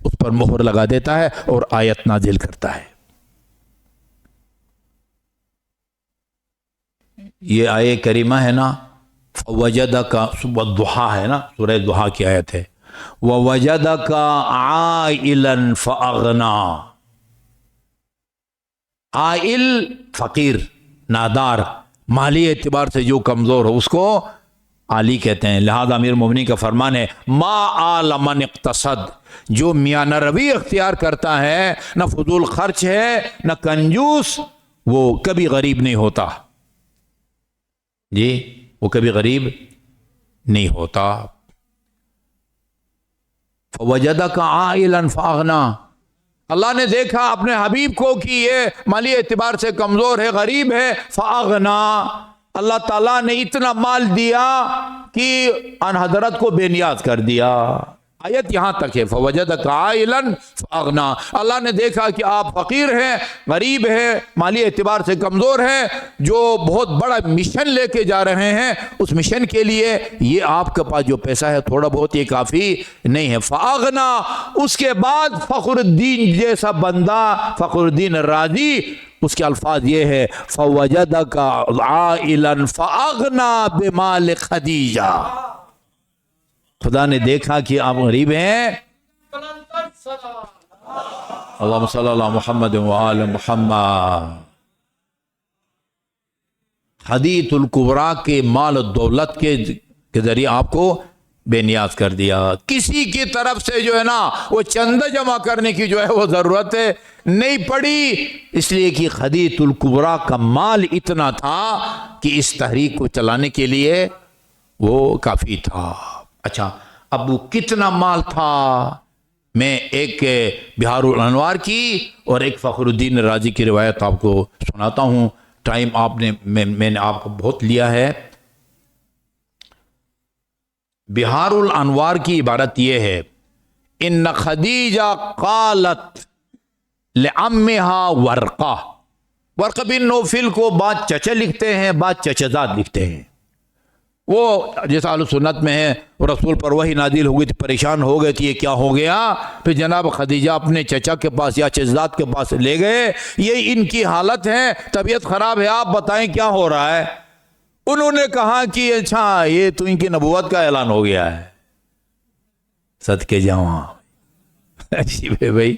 اس پر مہر لگا دیتا ہے اور آیت نازل کرتا ہے. یہ آیہ کریمہ ہے نا فوجدک والضحیٰ ہے نا، سورہ ضحیٰ کی آیت ہے. ووجدک عائلا فاغنا. عائل فقیر، نادار، مالی اعتبار سے جو کمزور ہو اس کو عالی کہتے ہیں. لہذا امیر المومنین کا فرمان ہے ما آل من اقتصد، جو میانہ روی اختیار کرتا ہے، نہ فضول خرچ ہے نہ کنجوس، وہ کبھی غریب نہیں ہوتا. جی وہ کبھی غریب نہیں ہوتا. فوجدک عائلا فاغنا. اللہ نے دیکھا اپنے حبیب کو کہ یہ مالی اعتبار سے کمزور ہے، غریب ہے. فاغنا، اللہ تعالیٰ نے اتنا مال دیا کہ ان حضرت کو بے نیاز کر دیا. آیت یہاں تک ہے فوجدک عائلا فاغنا. اللہ نے دیکھا کہ آپ فقیر ہیں، غریب ہیں، مالی اعتبار سے کمزور ہیں، جو بہت بڑا مشن لے کے جا رہے ہیں، اس مشن کے لیے یہ آپ کے پاس جو پیسہ ہے تھوڑا بہت یہ کافی نہیں ہے. فاغنا. اس کے بعد فخر الدین جیسا بندہ، فخر الدین رازی، اس کے الفاظ یہ ہے فوجدک عائلا فاغنا بمال خدیجہ. خدا نے دیکھا کہ آپ غریب ہیں. اللہم صلی اللہ محمد وآل محمد. حدیث الکبریٰ کے مال و دولت کے ذریعے آپ کو بے نیاز کر دیا. کسی کی طرف سے جو ہے نا وہ چندہ جمع کرنے کی جو ہے وہ ضرورت نہیں پڑی، اس لیے کہ حدیث الکبریٰ کا مال اتنا تھا کہ اس تحریک کو چلانے کے لیے وہ کافی تھا. اچھا اب وہ کتنا مال تھا؟ میں ایک بہار الانوار کی اور ایک فخر الدین رازی کی روایت آپ کو سناتا ہوں. ٹائم میں نے آپ کو بہت لیا ہے. بہار الانوار کی عبارت یہ ہے ان خدیجہ قالت لعمہا ورقہ. ورقہ بن نوفل کو بعض چچا لکھتے ہیں، بعض چچزاد لکھتے ہیں. وہ جیسا اہل سنت میں ہے وہ رسول پر وحی نازل ہو گئی تھی، پریشان ہو گئے تھے یہ کیا ہو گیا. پھر جناب خدیجہ اپنے چچا کے پاس یا چچزاد کے پاس لے گئے. یہ ان کی حالت ہے، طبیعت خراب ہے، آپ بتائیں کیا ہو رہا ہے. انہوں نے کہا کہ اچھا یہ تو ان کی نبوت کا اعلان ہو گیا ہے. صدقے جاؤں عجیب ہے بھائی.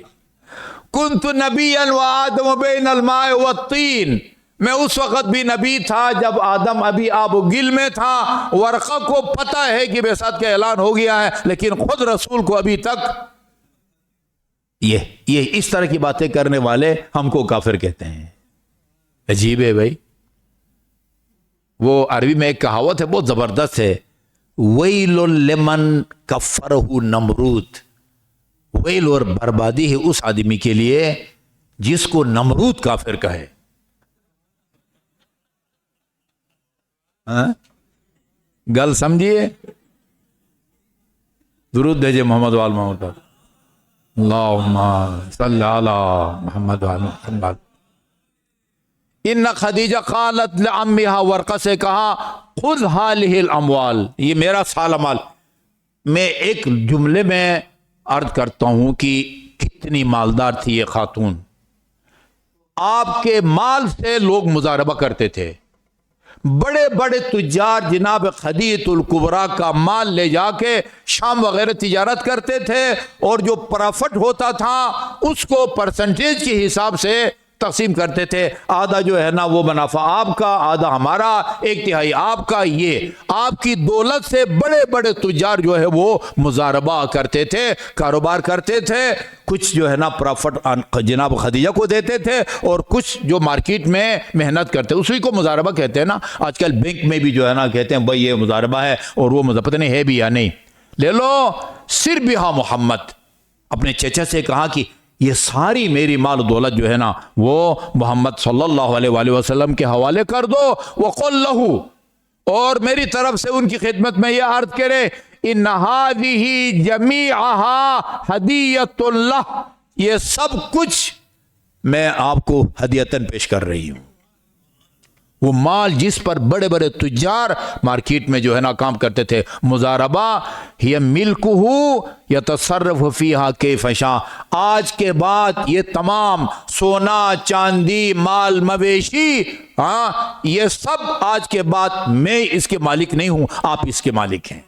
کنت نبیا وآدم بین الماء والطین. میں اس وقت بھی نبی تھا جب آدم ابھی آب و گل میں تھا. ورقہ کو پتہ ہے کہ بعثت کا اعلان ہو گیا ہے، لیکن خود رسول کو ابھی تک یہ اس طرح کی باتیں کرنے والے ہم کو کافر کہتے ہیں. عجیب ہے بھائی. وہ عربی میں ایک کہاوت ہے بہت زبردست ہے، ویل لمن کفرہ نمرود. ویل اور بربادی ہے اس آدمی کے لیے جس کو نمرود کافر کہے. گل سمجھیے. درود بھیجے محمد وآل محمد. اللہم صلی علی محمد وآل محمد. ان خدیجہ قالت لعمہا. ورقہ سے کہا خذ ہالہ الاموال، یہ میرا سال مال. میں ایک جملے میں عرض کرتا ہوں کہ کتنی مالدار تھی یہ خاتون. آپ کے مال سے لوگ مضاربہ کرتے تھے. بڑے بڑے تجار جناب حدیث الکبریٰ کا مال لے جا کے شام وغیرہ تجارت کرتے تھے، اور جو پرافٹ ہوتا تھا اس کو پرسنٹیج کے حساب سے تقسیم کرتے تھے. آدھا جو ہے نا وہ منافع آپ کا، آدھا ہمارا، 1/3 آپ کا. یہ آپ کی دولت سے بڑے بڑے تجار جو ہے وہ مضاربہ کرتے تھے، کاروبار کرتے تھے. کچھ جو ہے نا پرافٹ جناب خدیجہ کو دیتے تھے اور کچھ جو مارکیٹ میں محنت کرتے، اسی کو مضاربہ کہتے ہیں نا. آج کل بینک میں بھی جو ہے نا کہتے ہیں بھائی یہ مضاربہ ہے، اور وہ مضاربہ نہیں ہے بھی یا نہیں. لے لو. سر بہا محمد. اپنے چچا سے کہا کہ یہ ساری میری مال و دولت جو ہے نا وہ محمد صلی اللہ علیہ وآلہ وسلم کے حوالے کر دو. وقل لہو، اور میری طرف سے ان کی خدمت میں یہ عرض کرے ان هذه جميعها ہدیۃ اللہ، یہ سب کچھ میں آپ کو ہدیتاً پیش کر رہی ہوں. وہ مال جس پر بڑے بڑے تجار مارکیٹ میں جو ہے نا کام کرتے تھے. مضاربہ ہی ملکہ یتصرف فیہا کیف شاء. آج کے بعد یہ تمام سونا چاندی مال مویشی یہ سب آج کے بعد میں اس کے مالک نہیں ہوں, آپ اس کے مالک ہیں.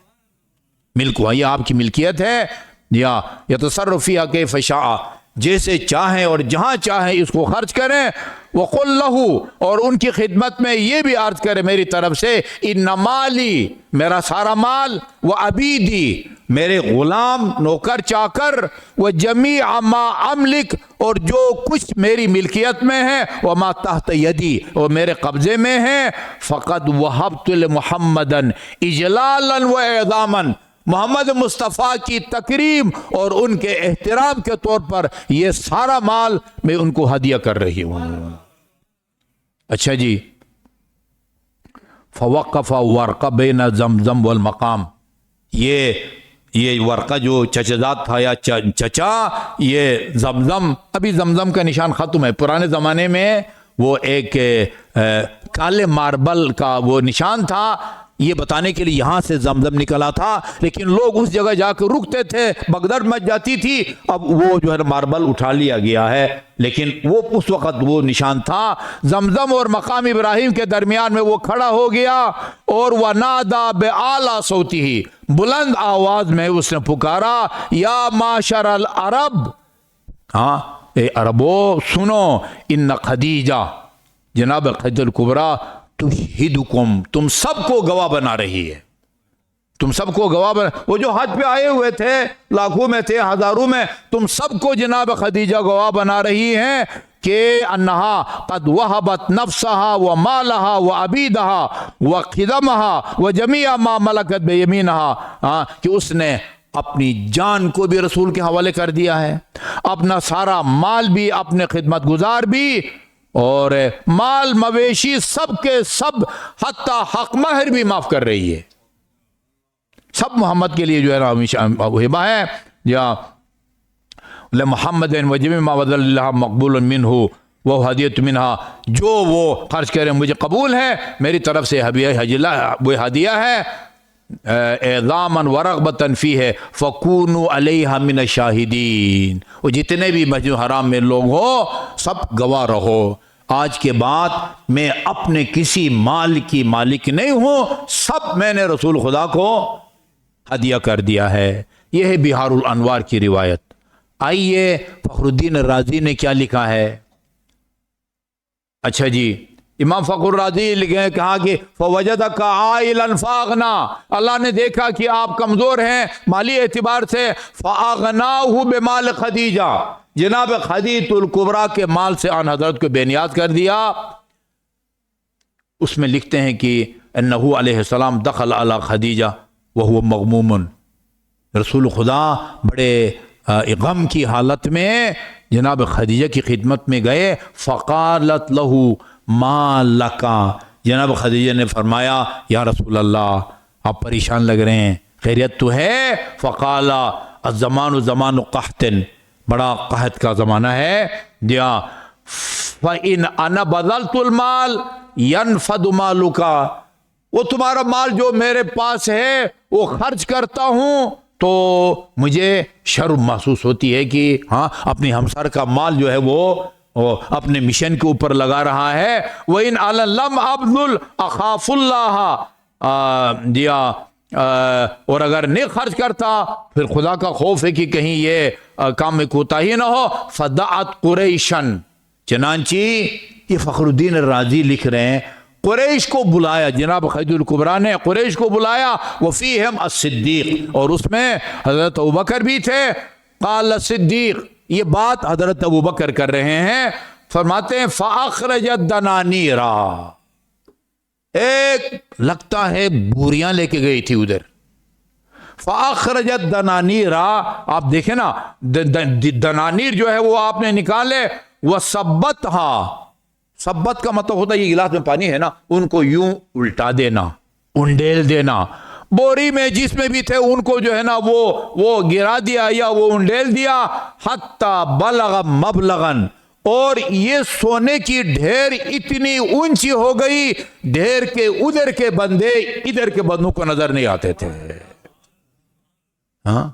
ملکہ یہ آپ کی ملکیت ہے. یا یتصرف فیہا کیف شاء, جیسے چاہیں اور جہاں چاہیں اس کو خرچ کریں. وقل لہو, اور ان کی خدمت میں یہ بھی عرض کرے میری طرف سے, ان مالی, میرا سارا مال, و عبیدی, میرے غلام نوکر چاکر, و جمیع ما املک, اور جو کچھ میری ملکیت میں ہے, و ما تحت یدی, اور میرے قبضے میں ہے, فقد وہبت لمحمدا اجلالا و اعظاما, محمد مصطفیٰ کی تکریم اور ان کے احترام کے طور پر یہ سارا مال میں ان کو ہدیہ کر رہی ہوں. اچھا جی. فوقف ورقہ بین زمزم والمقام, یہ ورقہ جو چچزاد تھا یا چچا, یہ زمزم, ابھی زمزم کا نشان ختم ہے. پرانے زمانے میں وہ ایک کالے ماربل کا وہ نشان تھا, یہ بتانے کے لیے یہاں سے زمزم نکلا تھا, لیکن لوگ اس جگہ جا کے رکتے تھے, بگدڑ مچ جاتی تھی. اب وہ جو ہے ماربل اٹھا لیا گیا ہے, لیکن وہ اس وقت وہ نشان تھا. زمزم اور مقام ابراہیم کے درمیان میں وہ کھڑا ہو گیا, اور وَنَادَى بِأَعْلَى صَوْتِهِ, بلند آواز میں اس نے پکارا, یا معاشر العرب, اے عربو سنو, ان خدیجہ, جناب خدیجہ الکبریٰ, تشہدکم, تم سب کو گواہ بنا رہی ہے. تم سب کو گواہ بنا, وہ جو حج پہ آئے ہوئے تھے لاکھوں میں تھے, ہزاروں میں, تم سب کو جناب خدیجہ گواہ بنا رہی ہیں کہ انہا قد وہبت نفسہا و مالہا و عبیدہا و خدمہا و جمیع ما ملکت بیمینہا, کہ اس نے اپنی جان کو بھی رسول کے حوالے کر دیا ہے, اپنا سارا مال بھی, اپنے خدمت گزار بھی, اور مال مویشی سب کے سب, حتی حق مہر بھی معاف کر رہی ہے. سب محمد کے لیے جو ہے نا ہبہ ہے. یا لمحمد و جمیع ما بذل اللہ مقبول منہ وہ ہدیت منہا, جو وہ خرچ کریں مجھے قبول ہے, میری طرف سے وہ ہدیہ ہے. اعظاما ورغبتا فیہ فکونوا علیہا من الشاہدین, وہ جتنے بھی مسجد حرام میں لوگ ہو سب گواہ رہو. آج کے بعد میں اپنے کسی مال کی مالک نہیں ہوں, سب میں نے رسول خدا کو ہدیہ کر دیا ہے. یہ ہے بہار الانوار کی روایت. آئیے فخر الدین رازی نے کیا لکھا ہے. اچھا جی, امام فخر الرازی لکھے, کہا کہ فوجدک عائلا فاغنا, اللہ نے دیکھا کہ آپ کمزور ہیں مالی اعتبار سے, فاغناہ بمال خدیجہ, جناب خدیجہ الکبریٰ کے مال سے آن حضرت کو بے نیاز کر دیا. اس میں لکھتے ہیں کہ انہو علیہ السلام دخل علی خدیجہ وہو مغموم, رسول خدا بڑے غم کی حالت میں جناب خدیجہ کی خدمت میں گئے. فقالت لہو ما لکا, جناب خدیجہ نے فرمایا یا رسول اللہ آپ پریشان لگ رہے ہیں, خیریت تو ہے؟ فقال الزمان زمان قحط, بڑا قحط کا زمانہ ہے. دیا فَإِنْ أَنَا بَذَلْتُ الْمَالِ يَنْفَدُ مَالُكَ, وہ تمہارا مال جو میرے پاس ہے وہ خرچ کرتا ہوں تو مجھے شرم محسوس ہوتی ہے کہ ہاں اپنی ہمسر کا مال جو ہے وہ اپنے مشن کے اوپر لگا رہا ہے. وَإِنْ أَنَا لَمْ أَبْذُلْ أَخَافُ اللَّهَ, دیا اور اگر نہیں خرچ کرتا پھر خدا کا خوف ہے کہ کہیں یہ کام میں کوتاہی نہ ہو. فَدَعَتْ قُرَيْشًا, چنانچہ یہ فخر الدین الرازی لکھ رہے ہیں, قریش کو بلایا, جناب خدیجہ الکبریٰ نے قریش کو بلایا. وفیہم الصدیق, اور اس میں حضرت ابوبکر بھی تھے. قال الصدیق, یہ بات حضرت ابوبکر کر رہے ہیں, فرماتے ہیں فاخرجت دنانیرا, ایک لگتا ہے بوریاں لے کے گئی تھی ادھر. فاخرجت دنانیرا, آپ دیکھیں نا دنانیر جو ہے وہ آپ نے نکالے. وصبتها, سبت کا مطلب ہوتا ہے یہ گلاس میں پانی ہے نا, ان کو یوں الٹا دینا, انڈیل دینا. بوری میں جس میں بھی تھے ان کو جو ہے نا وہ گرا دیا یا وہ انڈیل دیا. حتی بلغ مبلغن, اور یہ سونے کی ڈھیر اتنی اونچی ہو گئی، ڈھیر کے ادھر کے بندے ادھر کے بندوں کو نظر نہیں آتے تھے. ہاں،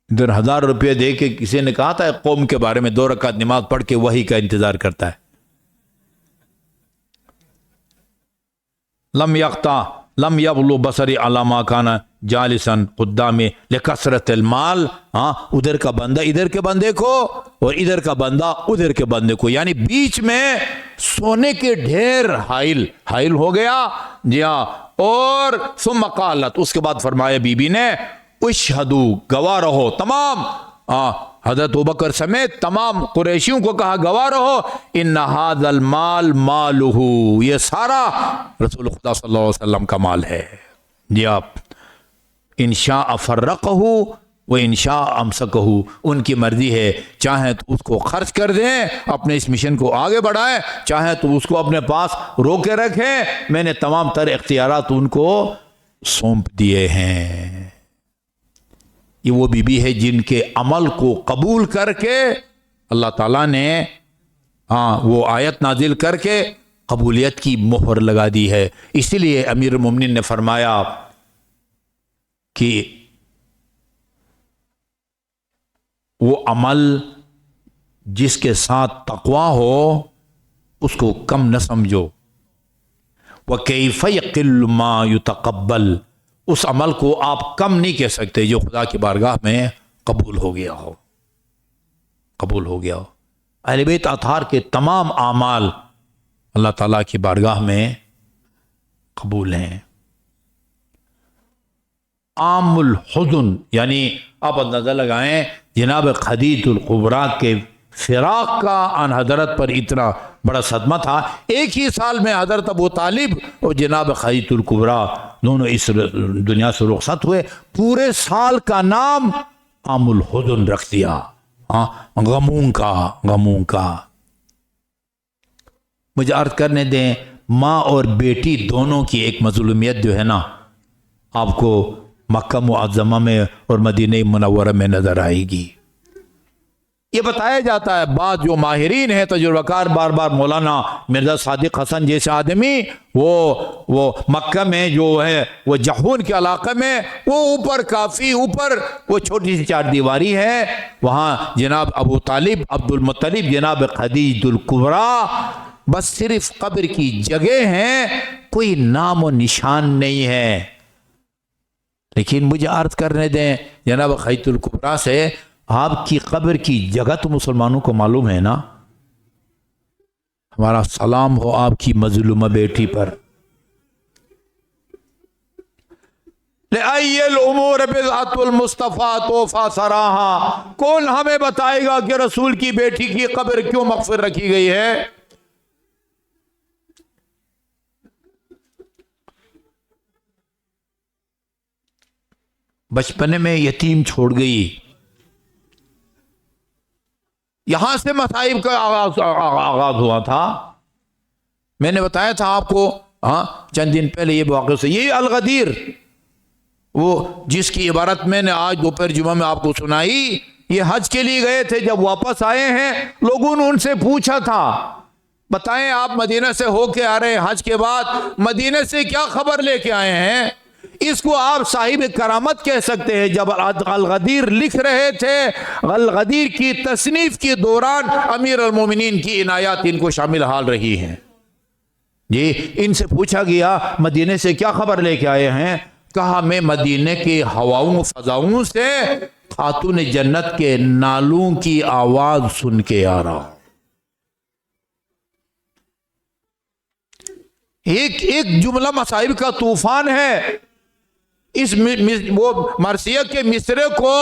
ادھر 1000 روپے دے کے کسی نے کہا تھا قوم کے بارے میں 2 رکعت نماز پڑھ کے وحی کا انتظار کرتا ہے. لم یبلو بصری علی ما کان جالسا قدامی لکثرت المال. ہاں، ادھر کا بندہ ادھر کے بندے کو اور ادھر کا بندہ ادھر کے بندے کو، یعنی بیچ میں سونے کے ڈھیر حائل ہو گیا. جی ہاں. اور ثم قالت، اس کے بعد فرمایا بی بی نے، اشہدو، گواہ رہو تمام، حضرت ابوبکر سمیت تمام قریشیوں کو کہا گواہ رہو، ان ھذا المال مالہ، یہ سارا رسول خدا صلی اللہ علیہ وسلم کا مال ہے. جی آپ، انشاء فرقہ و انشاء امسکہ، ان کی مرضی ہے، چاہیں تو اس کو خرچ کر دیں، اپنے اس مشن کو آگے بڑھائیں، چاہیں تو اس کو اپنے پاس روکے رکھیں. میں نے تمام تر اختیارات ان کو سونپ دیے ہیں. یہ وہ بی بی ہے جن کے عمل کو قبول کر کے اللہ تعالیٰ نے وہ آیت نازل کر کے قبولیت کی مہر لگا دی ہے. اسی لیے امیر المومنین نے فرمایا کہ وہ عمل جس کے ساتھ تقویٰ ہو اس کو کم نہ سمجھو. وَكَيْفَ يَقِلُّ مَا يُتَقَبَّلُ، اس عمل کو آپ کم نہیں کہہ سکتے جو خدا کی بارگاہ میں قبول ہو گیا ہو. اہل بیت اطہار کے تمام اعمال اللہ تعالیٰ کی بارگاہ میں قبول ہیں. عام الحزن، یعنی آپ اندازہ لگائیں جناب خدیجہ الکبریٰ کے فراق کا ان حضرت پر اتنا بڑا صدمہ تھا. ایک ہی سال میں حضرت ابو طالب اور جناب خدیجہ الکبریٰ دونوں اس دنیا سے رخصت ہوئے. پورے سال کا نام عام الحزن رکھ دیا، غموں کا. مجھے عرض کرنے دیں، ماں اور بیٹی دونوں کی ایک مظلومیت جو ہے نا، آپ کو مکہ معظمہ میں اور مدینہ منورہ میں نظر آئے گی. یہ بتایا جاتا ہے، بعض جو ماہرین ہیں تجربہ کار، بار بار مولانا مرزا صادق حسن جیسے آدمی، وہ مکہ میں جو ہے وہ جہون کے علاقے میں، وہ اوپر کافی اوپر وہ چھوٹی سی 4 دیواری ہے، وہاں جناب ابو طالب، عبد المطلب، جناب خدیجہ الکبریٰ، بس صرف قبر کی جگہ ہیں، کوئی نام و نشان نہیں ہے. لیکن مجھے عرض کرنے دیں جناب خدیجہ الکبریٰ سے، آپ کی قبر کی جگہ تو مسلمانوں کو معلوم ہے نا. ہمارا سلام ہو آپ کی مظلومہ بیٹی پر. لِأَيِّ الْأُمُورِ بِضْعَةُ الْمُصْطَفَىٰ تُوفَىٰ سَرَاهَا، کون ہمیں بتائے گا کہ رسول کی بیٹی کی قبر کیوں مغفر رکھی گئی ہے؟ بچپنے میں یتیم چھوڑ گئی. یہاں سے مصائب کا آغاز ہوا تھا. میں نے بتایا تھا آپ کو چند دن پہلے یہ واقعہ سے، یہ الغدیر، وہ جس کی عبارت میں نے آج دوپہر جمعہ میں آپ کو سنائی، یہ حج کے لیے گئے تھے. جب واپس آئے ہیں لوگوں نے ان سے پوچھا تھا، بتائیں آپ مدینہ سے ہو کے آ رہے ہیں حج کے بعد، مدینہ سے کیا خبر لے کے آئے ہیں؟ اس کو آپ صاحب کرامت کہہ سکتے ہیں. جب الغدیر لکھ رہے تھے، الغدیر کی تصنیف کے دوران امیر المومنین کی عنایات ان کو شامل حال رہی ہیں. جی، ان سے پوچھا گیا مدینے سے کیا خبر لے کے آئے ہیں؟ کہا میں مدینے کے ہواؤں فضاؤں سے خاتون جنت کے نالوں کی آواز سن کے آ رہا ہوں. ایک جملہ مصائب کا طوفان ہے. اس وہ مرثیہ کے مصرے کو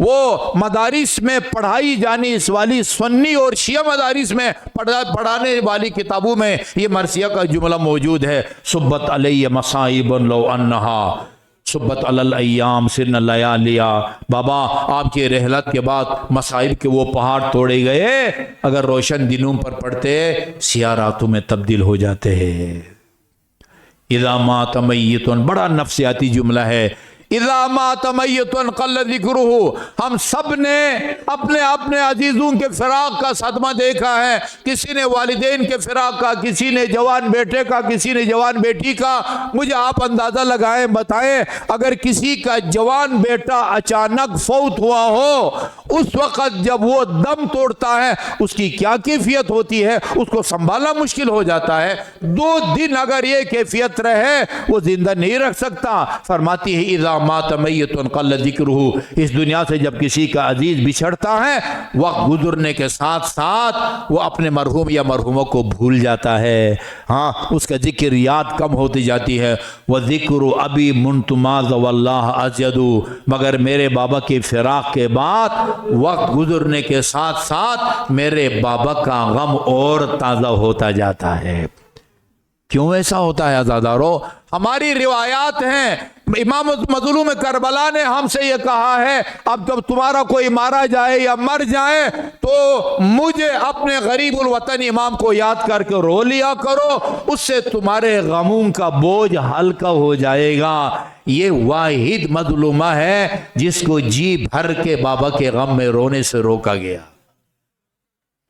وہ مدارس میں پڑھائی جانے والی سنی اور شیعہ مدارس میں پڑھانے والی کتابوں میں یہ مرثیہ کا جملہ موجود ہے. صبت علی مصائب لو انہا صبت علی الایام سرن لیالیا. بابا آپ کی رحلت کے بعد مصائب کے وہ پہاڑ توڑے گئے، اگر روشن دنوں پر پڑھتے سیاہ راتوں میں تبدیل ہو جاتے ہیں. اذا مات میت، بڑا نفسیاتی جملہ ہے. اذا مات میت قل ذکرہ، ہم سب نے اپنے اپنے عزیزوں کے فراق کا صدمہ دیکھا ہے، کسی نے والدین کے فراق کا، کسی نے جوان بیٹے کا، کسی نے جوان بیٹی کا۔ مجھے آپ اندازہ لگائیں، بتائیں اگر کسی کا جوان بیٹا اچانک فوت ہوا ہو، اس وقت جب وہ دم توڑتا ہے اس کی کیا کیفیت ہوتی ہے، اس کو سنبھالنا مشکل ہو جاتا ہے۔ 2 دن اگر یہ کیفیت رہے وہ زندہ نہیں رکھ سکتا۔ فرماتی ہے اذا مات میت قل ذکرہ، اس دنیا سے جب کسی کا عزیز بچھڑتا ہے، وقت گزرنے کے ساتھ ساتھ وہ اپنے مرحوم یا مرحوموں کو بھول جاتا ہے، ہاں اس کا ذکر یاد کم ہوتی جاتی ہے۔ وَذِكْرُ أَبِي مُنْتُمَاذَ وَاللَّهَ أَزْيَدُ، مگر میرے بابا کی فراق کے بعد وقت گزرنے کے ساتھ ساتھ میرے بابا کا غم اور تازہ ہوتا جاتا ہے۔ کیوں ایسا ہوتا ہے عزادارو؟ ہماری روایات ہیں، امام مظلوم کربلا نے ہم سے یہ کہا ہے اب جب تمہارا کوئی مارا جائے یا مر جائے تو مجھے اپنے غریب الوطن امام کو یاد کر کے رو لیا کرو، اس سے تمہارے غموں کا بوجھ ہلکا ہو جائے گا۔ یہ واحد مظلومہ ہے جس کو جی بھر کے بابا کے غم میں رونے سے روکا گیا۔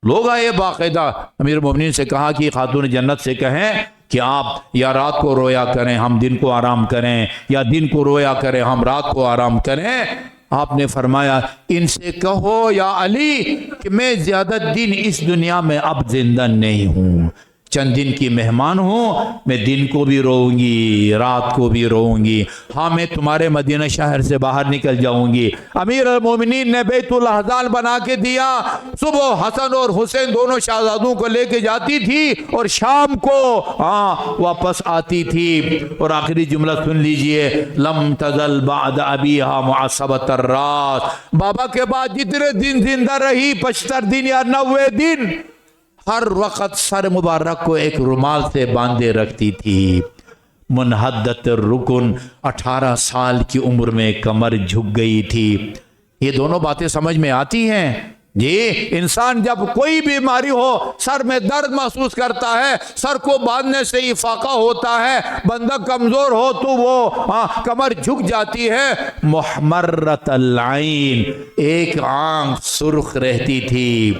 لوگ آئے باقاعدہ امیر المومنین سے کہا کہ خاتون جنت سے کہیں کہ آپ یا رات کو رویا کریں ہم دن کو آرام کریں، یا دن کو رویا کریں ہم رات کو آرام کریں۔ آپ نے فرمایا ان سے کہو یا علی کہ میں زیادہ دن اس دنیا میں اب زندہ نہیں ہوں، چند دن کی مہمان ہوں، میں دن کو بھی روؤں گی رات کو بھی روؤں گی، ہاں میں تمہارے مدینہ شہر سے باہر نکل جاؤں گی۔ امیر المومنین نے بیت الاحزان بنا کے دیا، صبح حسن اور حسین دونوں شہزادوں کو لے کے جاتی تھی اور شام کو واپس آتی تھی۔ اور آخری جملہ سن لیجئے، لم تزل بعد ابیہا معصبۃ الراس، بابا کے بعد جتنے دن زندہ رہی 75 دن یا 90 دن، ہر وقت سر مبارک کو ایک رومال سے باندھے رکھتی تھی۔ منحدت الرکن، 18 سال کی عمر میں کمر جھک گئی تھی۔ یہ دونوں باتیں سمجھ میں آتی ہیں؟ جی، انسان جب کوئی بیماری ہو، سر میں درد محسوس کرتا ہے، سر کو باندھنے سے افاقہ ہوتا ہے، بندہ کمزور ہو تو وہ کمر جھک جاتی ہے۔ محمرت العین، ایک آنکھ سرخ رہتی تھی۔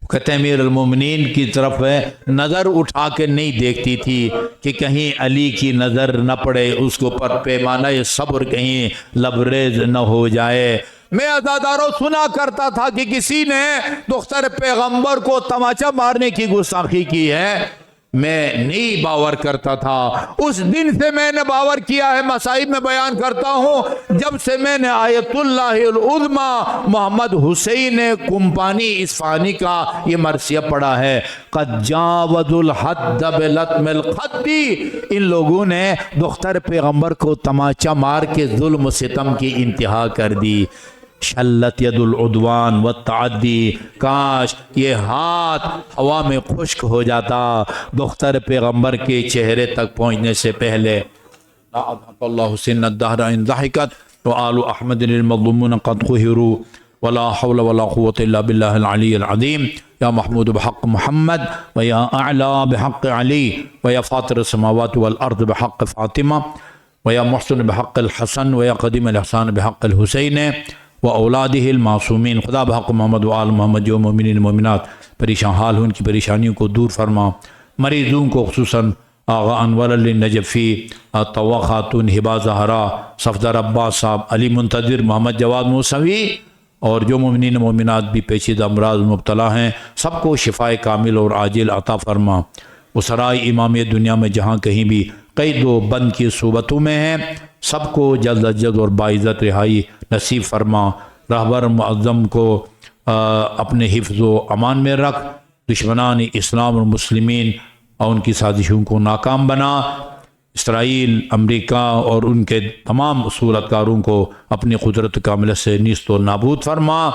کہتے ہیں امیر المومنین کی طرف نظر اٹھا کے نہیں دیکھتی تھی کہ کہیں علی کی نظر نہ پڑے، اس کو پر پیمانہ صبر کہیں لبریز نہ ہو جائے۔ میں عزاداروں سنا کرتا تھا کہ کسی نے دختر پیغمبر کو تماچا مارنے کی گستاخی کی ہے، میں نہیں باور کرتا تھا۔ اس دن سے میں نے باور کیا ہے، مصائب میں بیان کرتا ہوں، جب سے میں نے آیت اللہ العظمی محمد حسین کمپانی اصفہانی کا یہ مرثیہ پڑھا ہے، قد جاوز الحد بلطم الخد، ان لوگوں نے دختر پیغمبر کو تماچا مار کے ظلم و ستم کی انتہا کر دی۔ شلت ید العدوان والتعدی، کاش یہ ہاتھ ہوا میں خشک ہو جاتا دختر پیغمبر کے چہرے تک پہنچنے سے پہلے۔ لا اضحک اللہ سن الدہر ان ضحکت وآل احمد المظلومون قد قہروا ولا حول ولا قوة الا باللہ العلی العظیم۔ یا محمود بحق محمد ویا اعلی بحق علی ویا فاطر السماوات والارض بحق فاطمہ ویا محسن بحق الحسن ویا قدیم الاحسان بحق الحسین و اولادہ المعصومین۔ خدا بحق محمد و آل محمد جو مومنین مومنات پریشان حال ان کی پریشانیوں کو دور فرما، مریضوں کو خصوصاً آغا انور علی نجفی، طوا خاتون، ہبا زہرا، صفدر عباس صاحب، علی منتظر، محمد جواد موسوی اور جو مومنین مومنات بھی پیچیدہ امراض مبتلا ہیں، سب کو شفائے کامل اور عاجل عطا فرما۔ اسرائے امامیہ دنیا میں جہاں کہیں بھی قید و بند کی صوبتوں میں ہیں، سب کو جلد از جلد اور باعزت رہائی نصیب فرما۔ رہبر معظم کو اپنے حفظ و امان میں رکھ، دشمنان اسلام اور مسلمین اور ان کی سازشوں کو ناکام بنا۔ اسرائیل، امریکہ اور ان کے تمام صورتکاروں کو اپنی قدرت کاملہ سے نیست و نابود فرما۔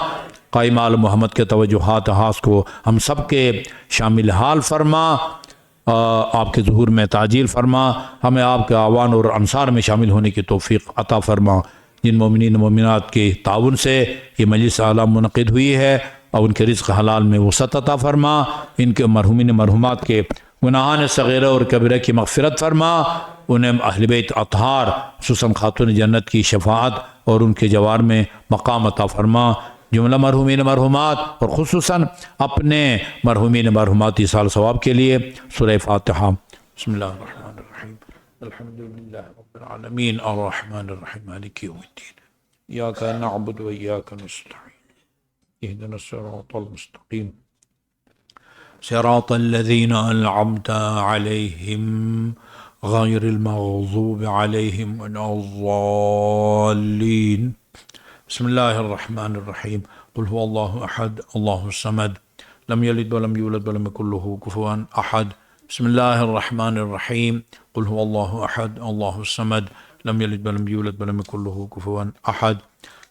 قائم آل محمد کے توجہات حاس کو ہم سب کے شامل حال فرما، آپ کے ظہور میں تعجیل فرما، ہمیں آپ کے اعوان اور انصار میں شامل ہونے کی توفیق عطا فرما۔ جن مومنین مومنات کے تعاون سے یہ مجلس اعلیٰ منعقد ہوئی ہے اور ان کے رزق حلال میں وسعت عطا فرما، ان کے مرحومین مرحومات کے گناہان صغیرہ اور کبیرہ کی مغفرت فرما، انہیں اہل بیت اطہار خصوصاً خاتون جنت کی شفاعت اور ان کے جوار میں مقام عطا فرما، جملہ مرحومین مرحومات اور خصوصاً اپنے مرحومین مرحومات ایصال ثواب کے لیے سورہ فاتحہ۔ بسم اللہ الرحمن الرحیم، الحمد للہ رب العالمین الرحمن الرحیم مالک یوم الدین، ایاک نعبد و ایاک نستعین، اہدنا الصراط المستقیم صراط الذین انعمت علیہم غیر المغضوب علیہم ولا الضالین۔ بسم اللہ الرحمن الرحیم، قل هو اللہ احد اللہ الصمد لم یلد ولم یولد ولم یکن له کفوا احد۔ بسم اللہ الرحمن الرحیم، قل هو اللہ احد اللہ الصمد لم یلد ولم یولد ولم یکن له کفوا احد۔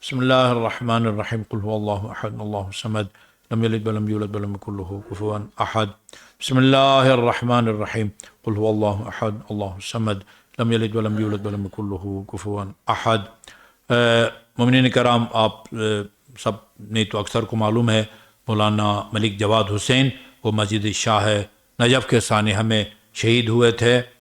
بسم اللہ الرحمن الرحیم، قل هو اللہ احد اللہ الصمد لم یلد ولم یولد ولم یکن له کفوا احد۔ بسم اللہ الرحمن الرحیم، قل هو اللہ احد اللہ الصمد لم یلد ولم یولد ولم یکن له کفوا احد۔ مومنین کرام، آپ سب نے تو اکثر کو معلوم ہے مولانا ملک جواد حسین وہ مسجد شاہ نجف کے سانحہ میں شہید ہوئے تھے۔